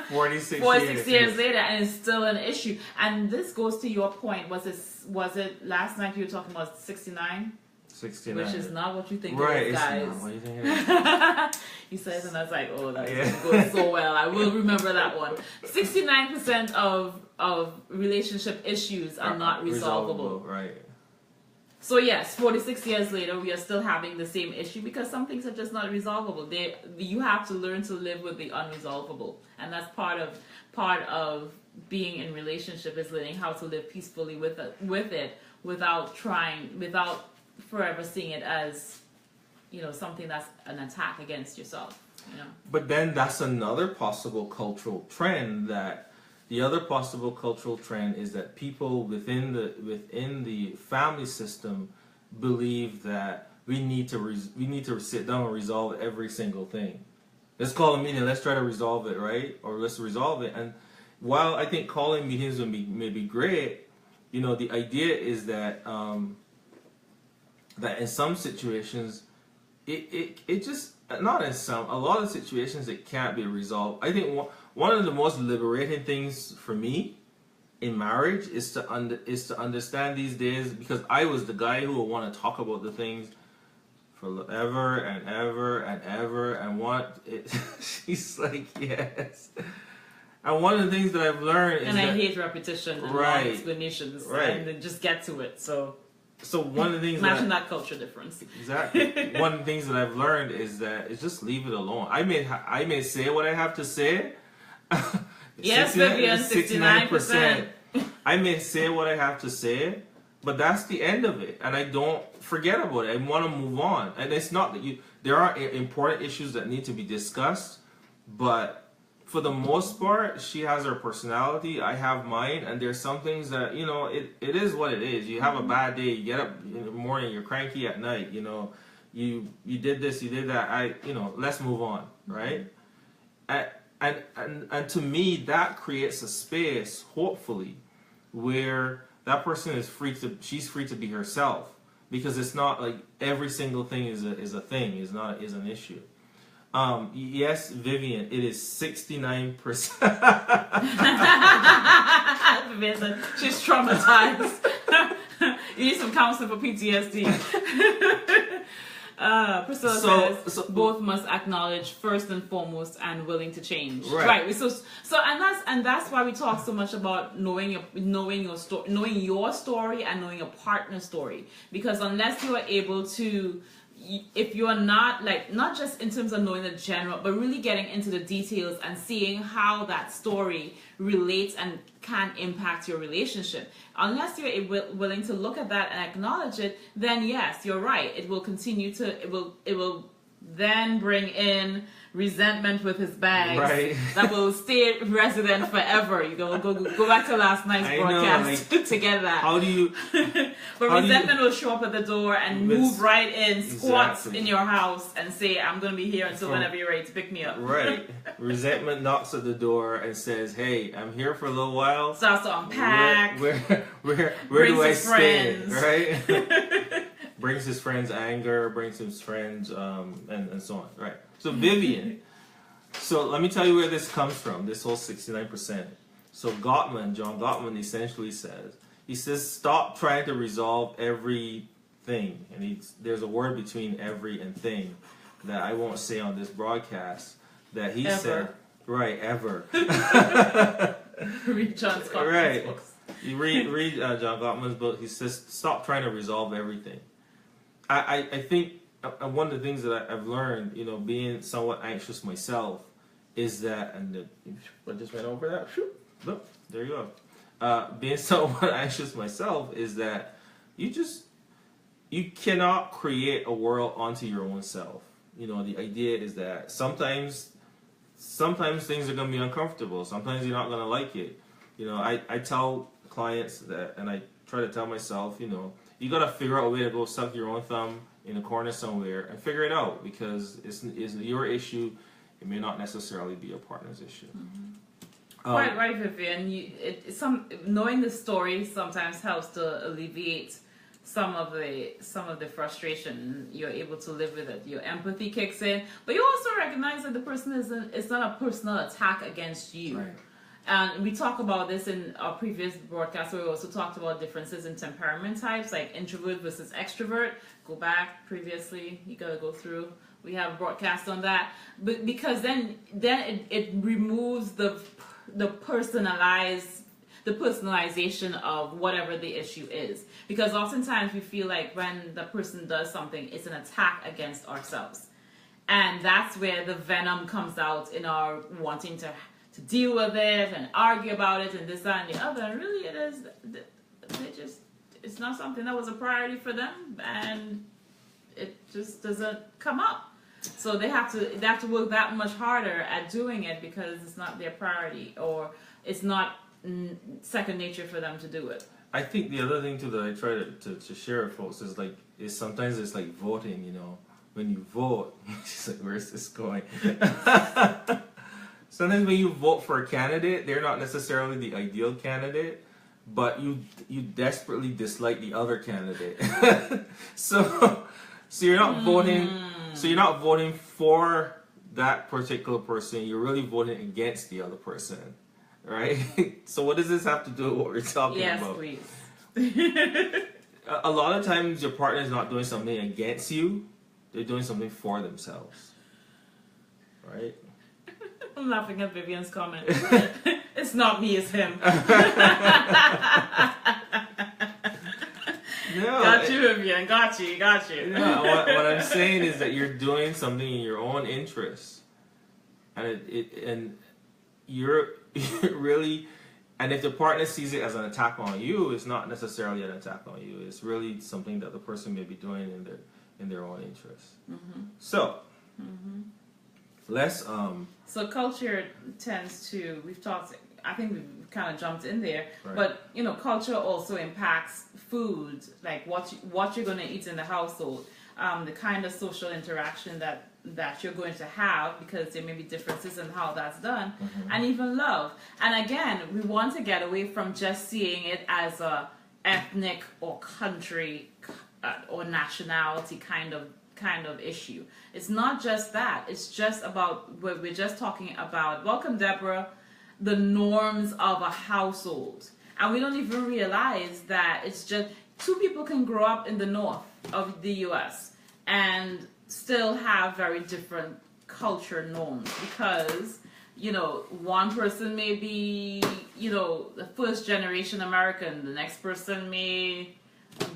46 years later, and it's still an issue. And this goes to your point. Was it last night you were talking about 69? 69. Which is not what you think right, it is, guys. It's not what you think it is. You said it, and I was like, oh, that's going so well. I will remember that one. 69% of relationship issues are not resolvable. Right. So yes, 46 years later, we are still having the same issue because some things are just not resolvable. You have to learn to live with the unresolvable, and that's part of being in relationship, is learning how to live peacefully with it without forever seeing it as, something that's an attack against yourself. But then that's another possible cultural trend. The other possible cultural trend is that people within the family system believe that we need to sit down and resolve every single thing. Let's call a meeting. Let's try to resolve it, right? Or let's resolve it. And while I think calling meetings may be great, the idea is that that in some situations, it just, not in some, a lot of situations it can't be resolved. I think one of the most liberating things for me in marriage is to understand these days, because I was the guy who would want to talk about the things forever and ever and ever and want it. She's like, yes. And one of the things that I've learned is I hate repetition and long explanations, and then just get to it. So one of the things imagine that culture difference. Exactly. One of the things that I've learned is that it's just leave it alone. I may say what I have to say. Yes, Vivian, 69%. I may say what I have to say, but that's the end of it, and I don't forget about it. I want to move on, and it's not that there are important issues that need to be discussed, but for the most part, she has her personality, I have mine, and there's some things that, it is what it is. You have a bad day, you get up in the morning, you're cranky at night, you did this, you did that, let's move on, right? And to me, that creates a space, hopefully, where that person she's free to be herself, because it's not like every single thing is a thing, is an issue. Yes, Vivian, it is 69%. Vivian, she's traumatized. You need some counseling for PTSD. Priscilla says both must acknowledge first and foremost and willing to change. Right. So and that's why we talk so much about knowing your story and knowing your partner's story, because unless you are able to, if you are not just in terms of knowing the general, but really getting into the details and seeing how that story relates and can impact your relationship, unless you're willing to look at that and acknowledge it, then yes, you're right. It will continue to, it will then bring in resentment with his bags that will stay resident forever. You go back to last night's broadcast to get that. How do you? But resentment will show up at the door and move right in, squats in your house, and say, "I'm going to be here until whenever you're ready to pick me up." Right. Resentment knocks at the door and says, "Hey, I'm here for a little while." Starts to unpack. Where do I stay? Right. Brings his friends anger, brings his friends and so on. Right. So Vivian, so let me tell you where this comes from, this whole 69%. So John Gottman essentially says, stop trying to resolve everything. And there's a word between every and thing that I won't say on this broadcast that he said, Right, ever. Read John Scott's Right. books. You read John Gottman's book. He says, "Stop trying to resolve everything." I think one of the things that I've learned, being somewhat anxious myself, is that, I just went over that. Look, there you go. Being somewhat anxious myself is that you cannot create a world onto your own self. The idea is that sometimes things are going to be uncomfortable. Sometimes you're not going to like it. I tell clients that, and I try to tell myself, you got to figure out a way to go suck your own thumb in a corner somewhere and figure it out, because it's your issue. It may not necessarily be a partner's issue. Mm-hmm. Right, Vivian. Knowing the story sometimes helps to alleviate some of the frustration. You're able to live with it. Your empathy kicks in, but you also recognize that the person it's not a personal attack against you. Right. And we talk about this in our previous broadcast, where we also talked about differences in temperament types, like introvert versus extrovert. Go back previously. You gotta go through. We have a broadcast on that, but because then it removes the personalization of whatever the issue is. Because oftentimes we feel like when the person does something, it's an attack against ourselves, and that's where the venom comes out in our wanting to deal with it and argue about it and this, that, and the other. And really, it's not something that was a priority for them, and it just doesn't come up. So they have to work that much harder at doing it because it's not their priority, or it's not second nature for them to do it. I think the other thing too that I try to share with folks is sometimes it's like voting. When you vote, it's like, where's this going? Sometimes when you vote for a candidate, they're not necessarily the ideal candidate, but you desperately dislike the other candidate. so you're not voting. So you're not voting for that particular person. You're really voting against the other person, right? So what does this have to do with what we're talking about? Yes, please. A lot of times your partner is not doing something against you; they're doing something for themselves, right? I'm laughing at Vivian's comment. It's not me, it's him. No, got you, Vivian. Got you. No, what I'm saying is that you're doing something in your own interest, and you're really, and if the partner sees it as an attack on you, it's not necessarily an attack on you. It's really something that the person may be doing in their own interest. Mm-hmm. So. Mm-hmm. Let's So culture tends to, I think we've kind of jumped in there, right. But culture also impacts food, like what you're going to eat in the household, the kind of social interaction that you're going to have, because there may be differences in how that's done, mm-hmm. and even love. And again, we want to get away from just seeing it as a ethnic or country or nationality kind of issue. It's not just that. It's just about, we're just talking about, welcome Deborah, the norms of a household. And we don't even realize that it's just, two people can grow up in the north of the US and still have very different culture norms, because one person may be the first generation American, the next person may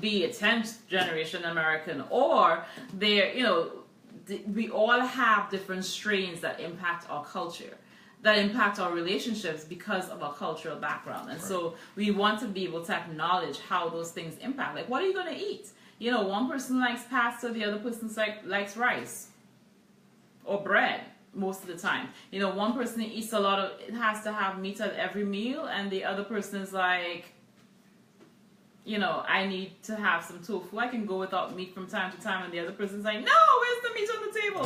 be a 10th generation American, or we all have different strains that impact our culture, that impact our relationships because of our cultural background. And right. So we want to be able to acknowledge how those things impact. Like, what are you going to eat? One person likes pasta, the other person likes rice or bread most of the time. One person eats it has to have meat at every meal, and the other person is like, I need to have some tofu. I can go without meat from time to time. And the other person's like, no, where's the meat on the table?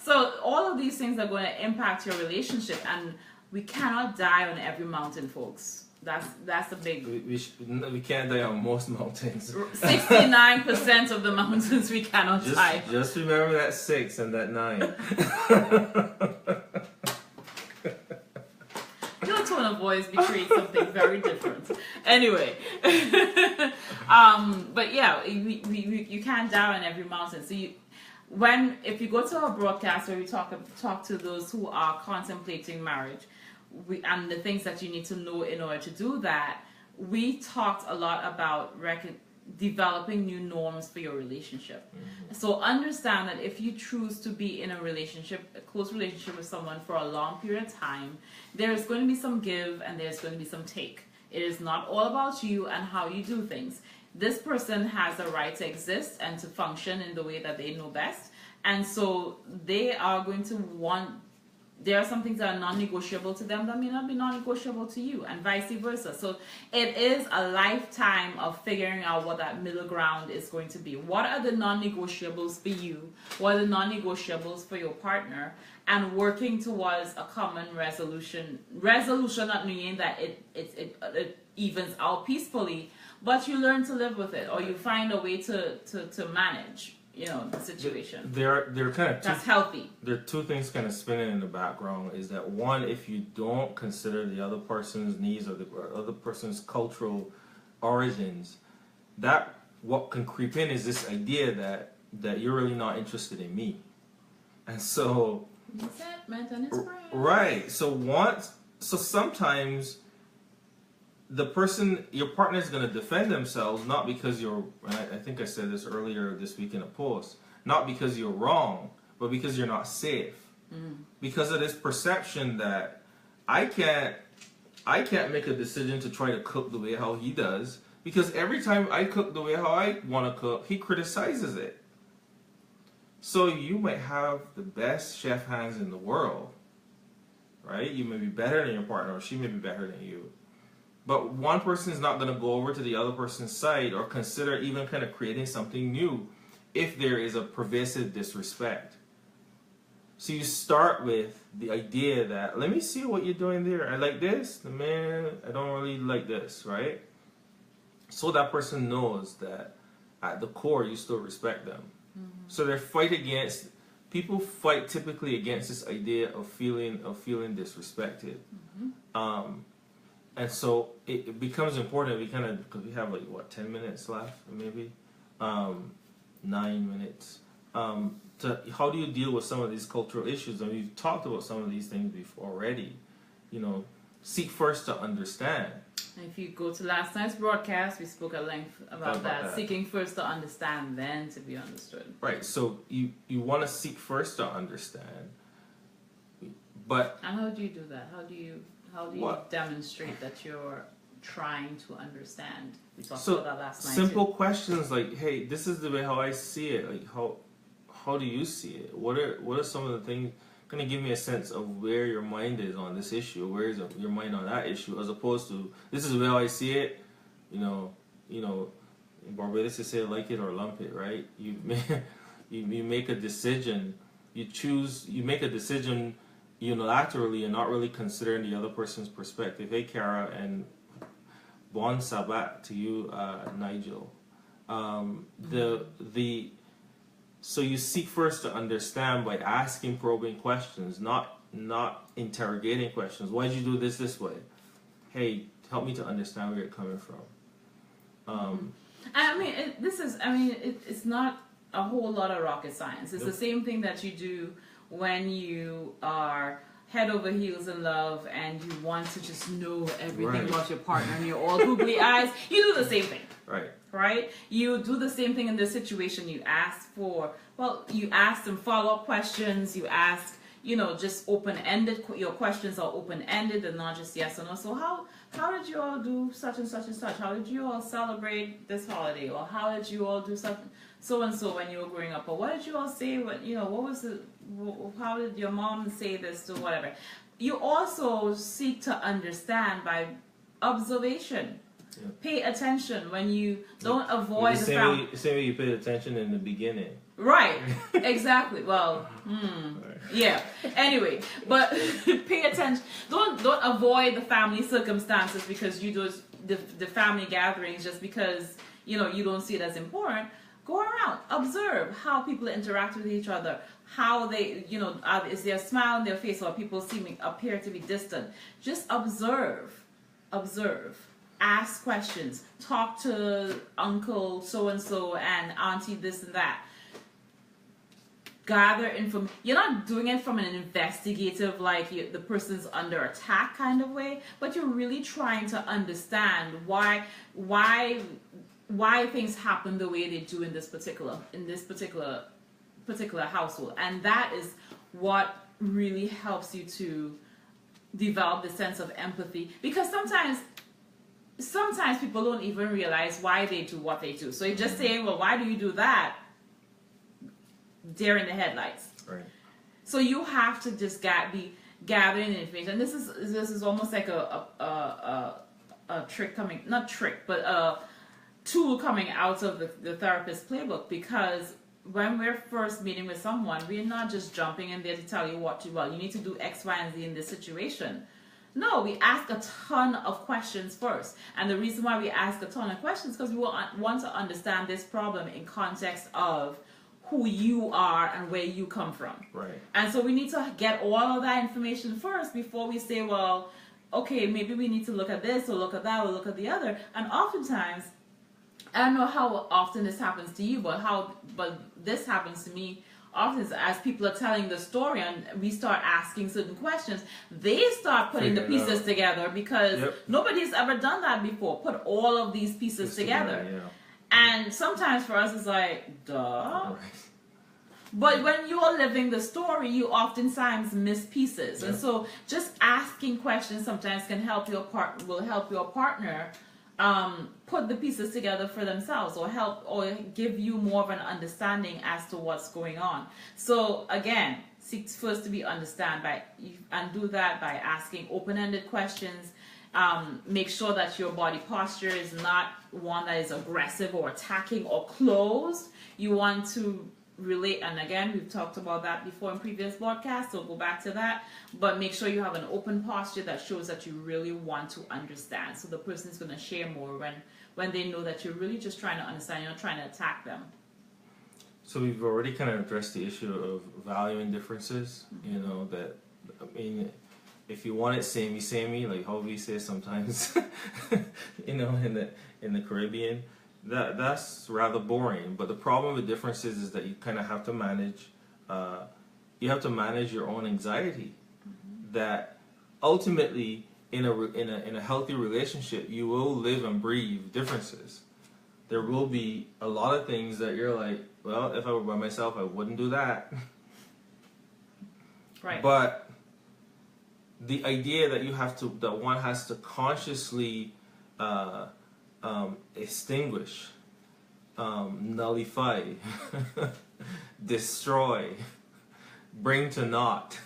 So all of these things are going to impact your relationship. And we cannot die on every mountain, folks. That's the big... We can't die on most mountains. 69% of the mountains we cannot die. Just remember that 6 and that 9. Your tone of voice betrays something very different. Anyway, but yeah, you can't die on every mountain. So if you go to a broadcast where we talk to those who are contemplating marriage, and the things that you need to know in order to do that, we talked a lot about developing new norms for your relationship. So understand that if you choose to be in a close relationship with someone for a long period of time, there is going to be some give and there's going to be some take. It is not all about you and how you do things. This person has a right to exist and to function in the way that they know best. And so they are going to there are some things that are non-negotiable to them that may not be non-negotiable to you, and vice versa. So it is a lifetime of figuring out what that middle ground is going to be. What are the non-negotiables for you? What are the non-negotiables for your partner? And working towards a common resolution. Resolution not meaning that it evens out peacefully, but you learn to live with it, or you find a way to manage, the situation. There are kind of that's healthy. There are two things kind of spinning in the background. Is that one, if you don't consider the other person's needs or the other person's cultural origins, that what can creep in is this idea that you're really not interested in me, and so right. So sometimes your partner is going to defend themselves, not because I think I said this earlier this week in a post, not because you're wrong, but because you're not safe. Because of this perception that I can't make a decision to try to cook the way how he does, because every time I cook the way how I want to cook, he criticizes it. So you might have the best chef hands in the world, right? You may be better than your partner, or she may be better than you. But one person is not going to go over to the other person's side or consider even kind of creating something new if there is a pervasive disrespect. So you start with the idea that, let me see what you're doing there. I like this. Man, I don't really like this, right? So that person knows that at the core you still respect them. So people fight typically against this idea of feeling disrespected. And so it becomes important, because we have 10 minutes left, maybe 9 minutes. How do you deal with some of these cultural issues? And we've talked about some of these things before already. Seek first to understand. And if you go to last night's broadcast, we spoke at length about that. Seeking first to understand, then to be understood. Right. So you want to seek first to understand, but and how do you do that? How do you demonstrate that you're trying to understand? We talked about that last night. Simple questions like, "Hey, this is the way how I see it. Like, how do you see it? What are some of the things?" Going to give me a sense of where your mind is on this issue, where is your mind on that issue, as opposed to, this is the way I see it. In Barbados they say like it or lump it, right? You make a decision, you make a decision unilaterally and not really considering the other person's perspective. Hey, Kara, and bon sabat to you, Nigel. So you seek first to understand by asking probing questions, not interrogating questions. Why did you do this way? Hey, help me to understand where you're coming from. It's not a whole lot of rocket science. It's the same thing that you do when you are head over heels in love and you want to just know everything about your partner and you're all googly eyes. You do the same thing. Right? You do the same thing in this situation. You ask them follow-up questions. You ask, just open-ended. Your questions are open-ended and not just yes or no. So how did you all do such and such and such? How did you all celebrate this holiday? Or how did you all do something so and so when you were growing up? Or what did you all say? How did your mom say this to whatever? You also seek to understand by observation. Yeah. Pay attention when you don't avoid the same way you paid attention in the beginning. Right, exactly. Well, yeah. Anyway, but pay attention. Don't avoid the family circumstances because you do the family gatherings just because you don't see it as important. Go around, observe how people interact with each other. How they, is there a smile on their face or people appear to be distant? Just observe. Ask questions. Talk to uncle so-and-so and auntie this and that. gather information. You're not doing it from an investigative, like the person's under attack kind of way, but you're really trying to understand why things happen the way they do in this particular household, and that is what really helps you to develop the sense of empathy, because sometimes people don't even realize why they do what they do. So you're just saying, well, why do you do that? Deer in the headlights. Right. So you have to just be gathering information. And this is almost like a trick coming, not trick, but a tool coming out of the therapist playbook, because when we're first meeting with someone, we're not just jumping in there to tell you you need to do X, Y, and Z in this situation. No, we ask a ton of questions first. And the reason why we ask a ton of questions is because we want to understand this problem in context of who you are and where you come from. Right. And so we need to get all of that information first before we say, well, okay, maybe we need to look at this or look at that or look at the other. And oftentimes, I don't know how often this happens to you, but this happens to me often as people are telling the story and we start asking certain questions, they start putting the pieces together, because nobody's ever done that before. Put all of these pieces together. Yeah. And sometimes for us it's like, duh. Right. But when you're living the story, you oftentimes miss pieces. And so just asking questions sometimes can help your partner put the pieces together for themselves, or give you more of an understanding as to what's going on. So again, seek first to be and do that by asking open-ended questions. Make sure that your body posture is not one that is aggressive or attacking or closed. You want to relate, and again, we've talked about that before in previous broadcasts, so go back to that. But make sure you have an open posture that shows that you really want to understand. So the person is going to share more when they know that you're really just trying to understand, you're not trying to attack them. So we've already kind of addressed the issue of valuing differences. You know, that, I mean, if you want it samey, like how we say sometimes, you know, in the Caribbean, that's rather boring. But the problem with differences is that you kind of have to manage. You have to manage your own anxiety. That ultimately, in a healthy relationship, you will live and breathe differences. There will be a lot of things that you're like, well, if I were by myself, I wouldn't do that. Right. But the idea that one has to consciously extinguish, nullify, destroy, bring to naught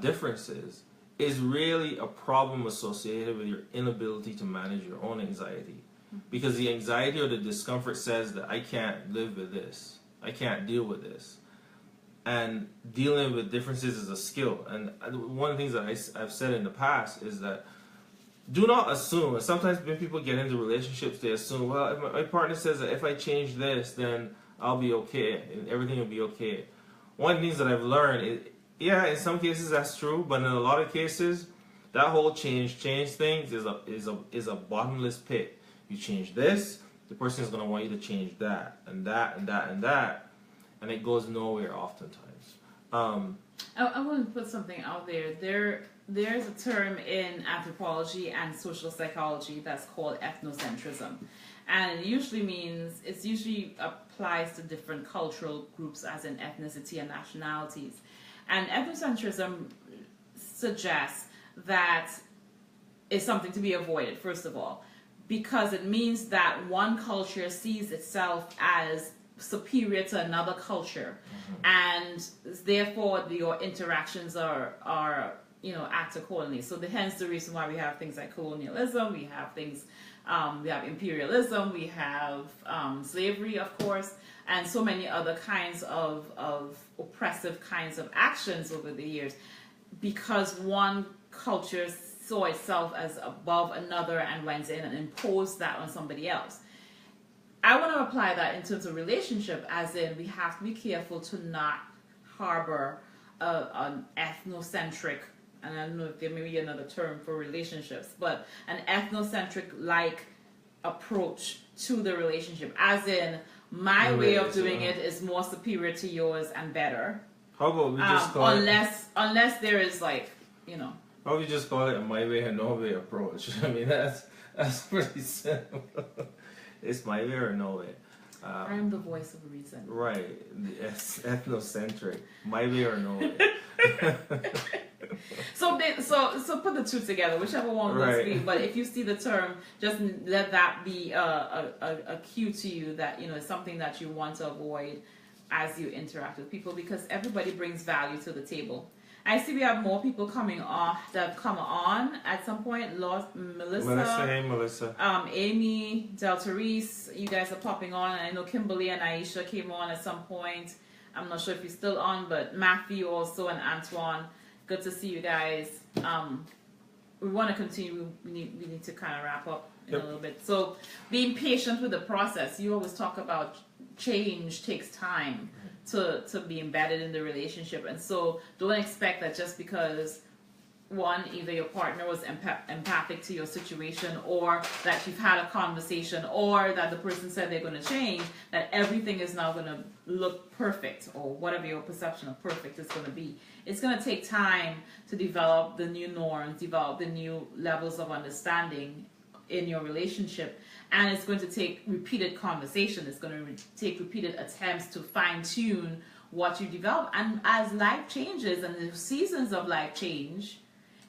differences is really a problem associated with your inability to manage your own anxiety. Because the anxiety or the discomfort says that I can't live with this, I can't deal with this. And dealing with differences is a skill. And one of the things that I've said in the past is that do not assume, and sometimes when people get into relationships, they assume, well, if my partner says that if I change this, then I'll be okay, and everything will be okay. One of the things that I've learned is, yeah, in some cases that's true, but in a lot of cases, that whole change things is a bottomless pit. You change this, the person is going to want you to change that, and that, and that, and that, and it goes nowhere oftentimes. I want to put something out there. There's a term in anthropology and social psychology that's called ethnocentrism. And it usually applies to different cultural groups, as in ethnicity and nationalities. And ethnocentrism suggests that it's something to be avoided, first of all, because it means that one culture sees itself as superior to another culture, and therefore your interactions are act accordingly. So hence the reason why we have things like colonialism, we have imperialism, we have slavery, of course, and so many other kinds of oppressive kinds of actions over the years, because one culture saw itself as above another and went in and imposed that on somebody else. I want to apply that in terms of relationship, as in we have to be careful to not harbor an ethnocentric, and I don't know if there may be another term for relationships, but an ethnocentric-like approach to the relationship, as in My way of Right, doing so- it is more superior to yours and better. How about we just call it? Unless there is like, How about we just call it a my way and no way approach? I mean, that's pretty simple. It's my way or no way. I'm the voice of reason. Right, it's ethnocentric. My way or no way. So put the two together, whichever one works for you. Right. But if you see the term, just let that be a cue to you that it's something that you want to avoid as you interact with people, because everybody brings value to the table. I see we have more people coming on that have come on at some point. Melissa, Hey Melissa. Amy, Del Therese, you guys are popping on. I know Kimberly and Aisha came on at some point. I'm not sure if you're still on, but Matthew also and Antoine. Good to see you guys. We want to continue. We need to kind of wrap up in a little bit. So being patient with the process. You always talk about change takes time to be embedded in the relationship, and so don't expect that just because either your partner was empathic to your situation, or that you've had a conversation, or that the person said they're going to change, that everything is now going to look perfect, or whatever your perception of perfect is going to be. It's going to take time to develop the new norms, develop the new levels of understanding in your relationship, and it's going to take repeated conversation. It's going to take repeated attempts to fine-tune what you develop. And as life changes and the seasons of life change,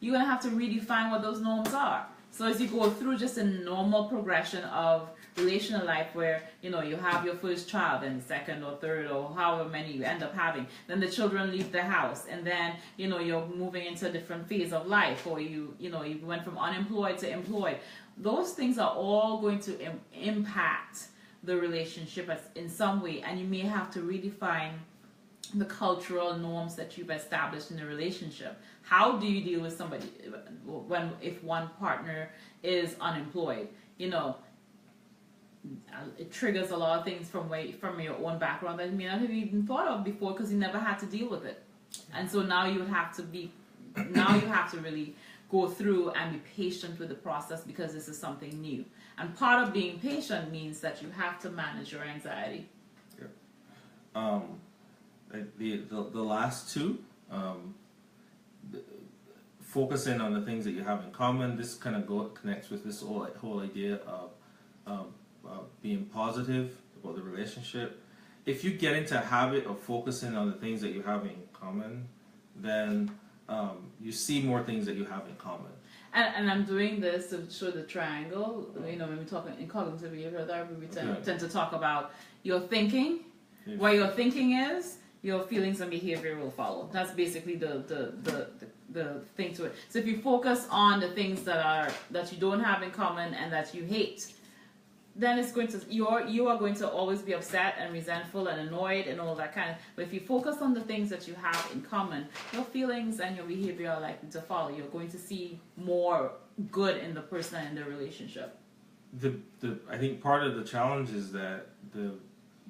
you're going to have to redefine what those norms are. So as you go through just a normal progression of relational life where, you have your first child and second or third or however many you end up having, then the children leave the house, and then, you're moving into a different phase of life, or you went from unemployed to employed. Those things are all going to impact the relationship in some way, and you may have to redefine the cultural norms that you've established in the relationship. How do you deal with somebody if one partner is unemployed? It triggers a lot of things from your own background that you may not have even thought of before, because you never had to deal with it. And so now you have to really go through and be patient with the process, because this is something new. And part of being patient means that you have to manage your anxiety. The last two, focusing on the things that you have in common. This kind of connects with this whole idea of being positive about the relationship. If you get into a habit of focusing on the things that you have in common, then you see more things that you have in common. And I'm doing this to show the triangle. When we talk in cognitive behavioral therapy, we tend to talk about your thinking. Where your thinking is, your feelings and behavior will follow. That's basically the thing to it. So if you focus on the things that you don't have in common and that you hate, then it's going to you are going to always be upset and resentful and annoyed and all that kind of. But if you focus on the things that you have in common, your feelings and your behavior are likely to follow. You're going to see more good in the person and in the relationship. I think part of the challenge is that the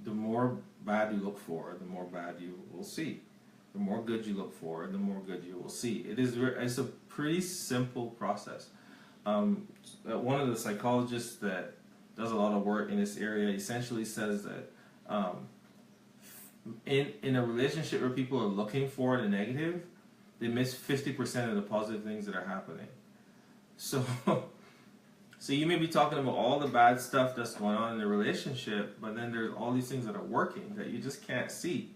more bad you look for, the more bad you will see. The more good you look for, the more good you will see. It's a pretty simple process. One of the psychologists that does a lot of work in this area essentially says that in a relationship where people are looking for the negative, they miss 50% of the positive things that are happening. So you may be talking about all the bad stuff that's going on in the relationship, but then there's all these things that are working that you just can't see.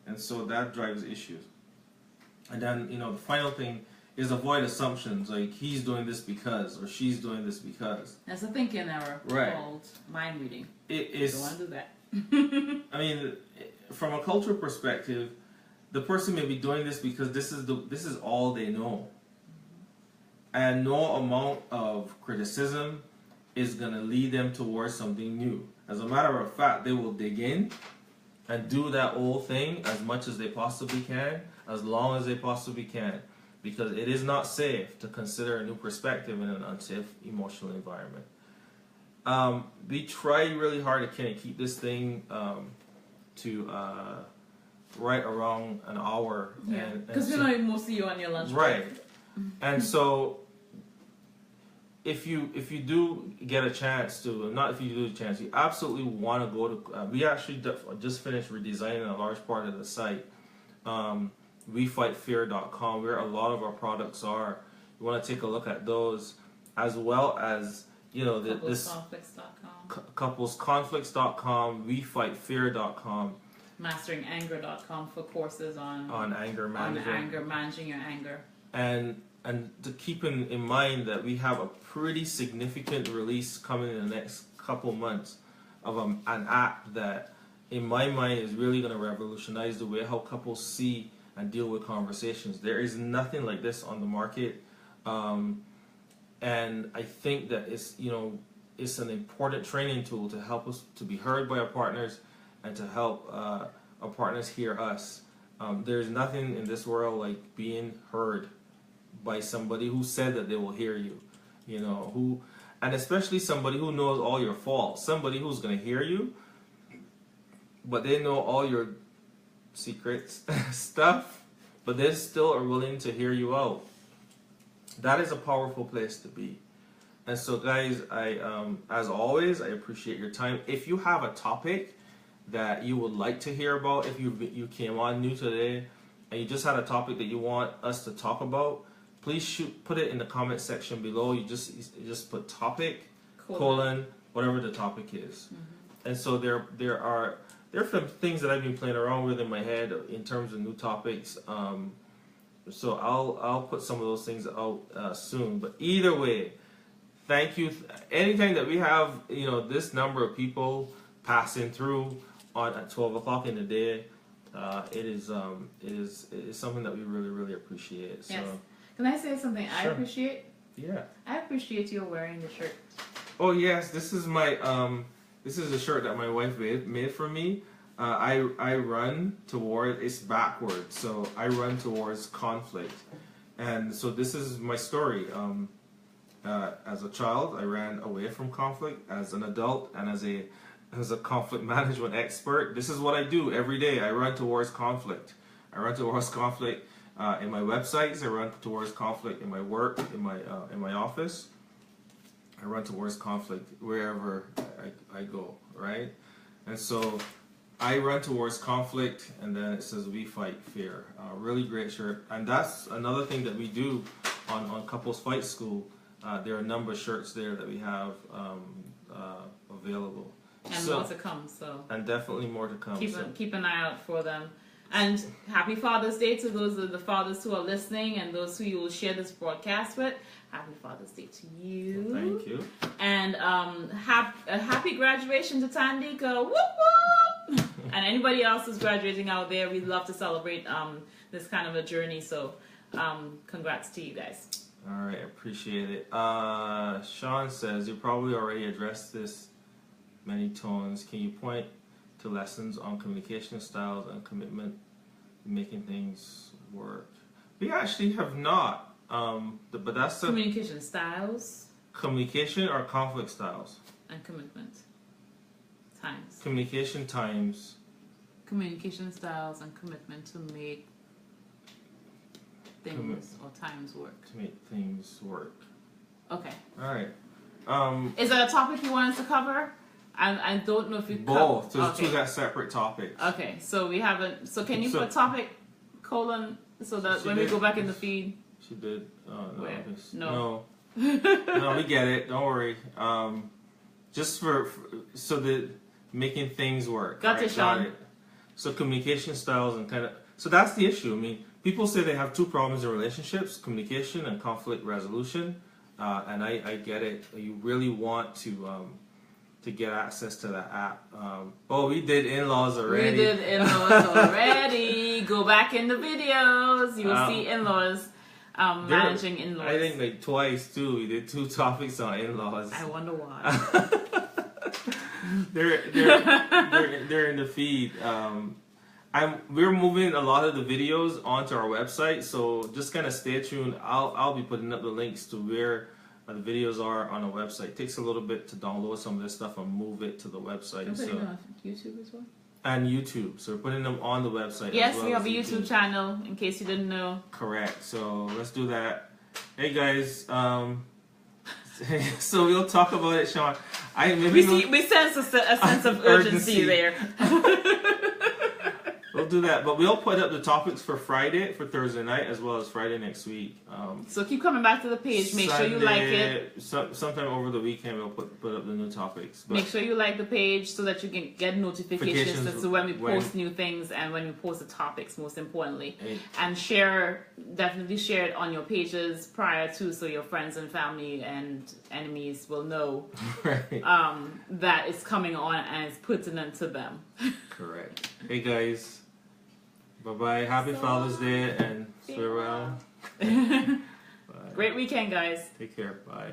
And so that drives issues. And then, the final thing is avoid assumptions like he's doing this because, or she's doing this because. That's a thinking error called mind reading. You don't want to do that. I mean, from a cultural perspective, the person may be doing this because this is all they know. And no amount of criticism is going to lead them towards something new. As a matter of fact, they will dig in and do that old thing as much as they possibly can, as long as they possibly can, because it is not safe to consider a new perspective in an unsafe emotional environment. We try really hard to kind of keep this thing to right around an hour. Because we know mostly you on your lunch break. Right. And so if you do get a chance to, not if you do a chance, you absolutely want to go to. We actually just finished redesigning a large part of the site. WeFightFear.com, where a lot of our products are. You want to take a look at those, as well as Couplesconflicts.com, couplesconflicts.com, WeFightFear.com, MasteringAnger.com for courses on anger management. management. On anger, managing your anger. And to keep in mind that we have a pretty significant release coming in the next couple months of an app that, in my mind, is really going to revolutionize the way how couples see and deal with conversations. There is nothing like this on the market, and I think that it's an important training tool to help us to be heard by our partners and to help our partners hear us. There's nothing in this world like being heard by somebody who said that they will hear you, and especially somebody who knows all your faults, somebody who's going to hear you, but they know all your secrets, stuff, but they still are willing to hear you out. That is a powerful place to be. And so, guys, as always, I appreciate your time. If you have a topic that you would like to hear about, if you came on new today and you just had a topic that you want us to talk about, please put it in the comment section below. You just put topic, colon, whatever the topic is. Mm-hmm. And so there are some things that I've been playing around with in my head in terms of new topics. So I'll put some of those things out soon. But either way, thank you. Anytime that we have this number of people passing through at 12 o'clock in the day, it is something that we really, really appreciate. So. Yes. Can I say something I Sure. appreciate? Yeah. I appreciate you wearing the shirt. Oh yes, this is my this is a shirt that my wife made for me. I run toward, it's backwards, so I run towards conflict, and so this is my story. As a child, I ran away from conflict. As an adult, and as a conflict management expert, this is what I do every day. I run towards conflict. I run towards conflict in my websites. I run towards conflict in my work, in my office. I run towards conflict wherever I go, right? And so I run towards conflict, and then it says "We Fight Fear." Really great shirt, and that's another thing that we do on Couples Fight School. There are a number of shirts there that we have available, And more to come. So and definitely more to come. Keep an eye out for them. And happy Father's Day to those of the fathers who are listening and those who you will share this broadcast with. Happy Father's Day to you. Well, thank you. And happy graduation to Tandika. Whoop whoop. And anybody else who's graduating out there, we'd love to celebrate this kind of a journey. So congrats to you guys. All right, I appreciate it. Sean says, you probably already addressed this many tones. Can you point to lessons on communication styles and commitment in making things work? We actually have not. But that's the communication styles. Communication or conflict styles? And commitment. Times. Communication times. Communication styles and commitment to make things or times work. To make things work. Okay. All right. Is that a topic you want us to cover? I don't know if you both. Those okay. two got separate topics. Okay, so we haven't. So can you put topic colon so that when we go back in the feed? She did. Where? No. No, we get it. Don't worry. Just for so that making things work. Got right? it, Sean. Got it. So communication styles and kind of. So that's the issue. I mean, people say they have two problems in relationships: communication and conflict resolution. And I get it. You really want to get access to that app. We did in-laws already. We did in-laws already. Go back in the videos. You will see in-laws. Managing in-laws. I think like twice too. We did 2 topics on in-laws. I wonder why. they're in the feed. We're moving a lot of the videos onto our website, so just kind of stay tuned. I'll be putting up the links to where the videos are on the website. It takes a little bit to download some of this stuff and move it to the website. You're putting it on YouTube as well? And YouTube. So we're putting them on the website. Yes, as well we have as a YouTube channel, in case you didn't know. Correct. So let's do that. Hey guys, So we'll talk about it, Sean. We sense a sense of urgency there. We'll do that, but we'll put up the topics for Friday, for Thursday night, as well as Friday next week. So keep coming back to the page. Make sure you like it. Sometime over the weekend, we'll put up the new topics. But make sure you like the page so that you can get notifications as to when we post new things and when we post the topics, most importantly. And definitely share it on your pages prior to, so your friends and family and enemies will know that it's coming on and it's pertinent to them. Correct. Hey guys. Bye-bye. Happy Father's Day and farewell. Great weekend, guys. Take care. Bye.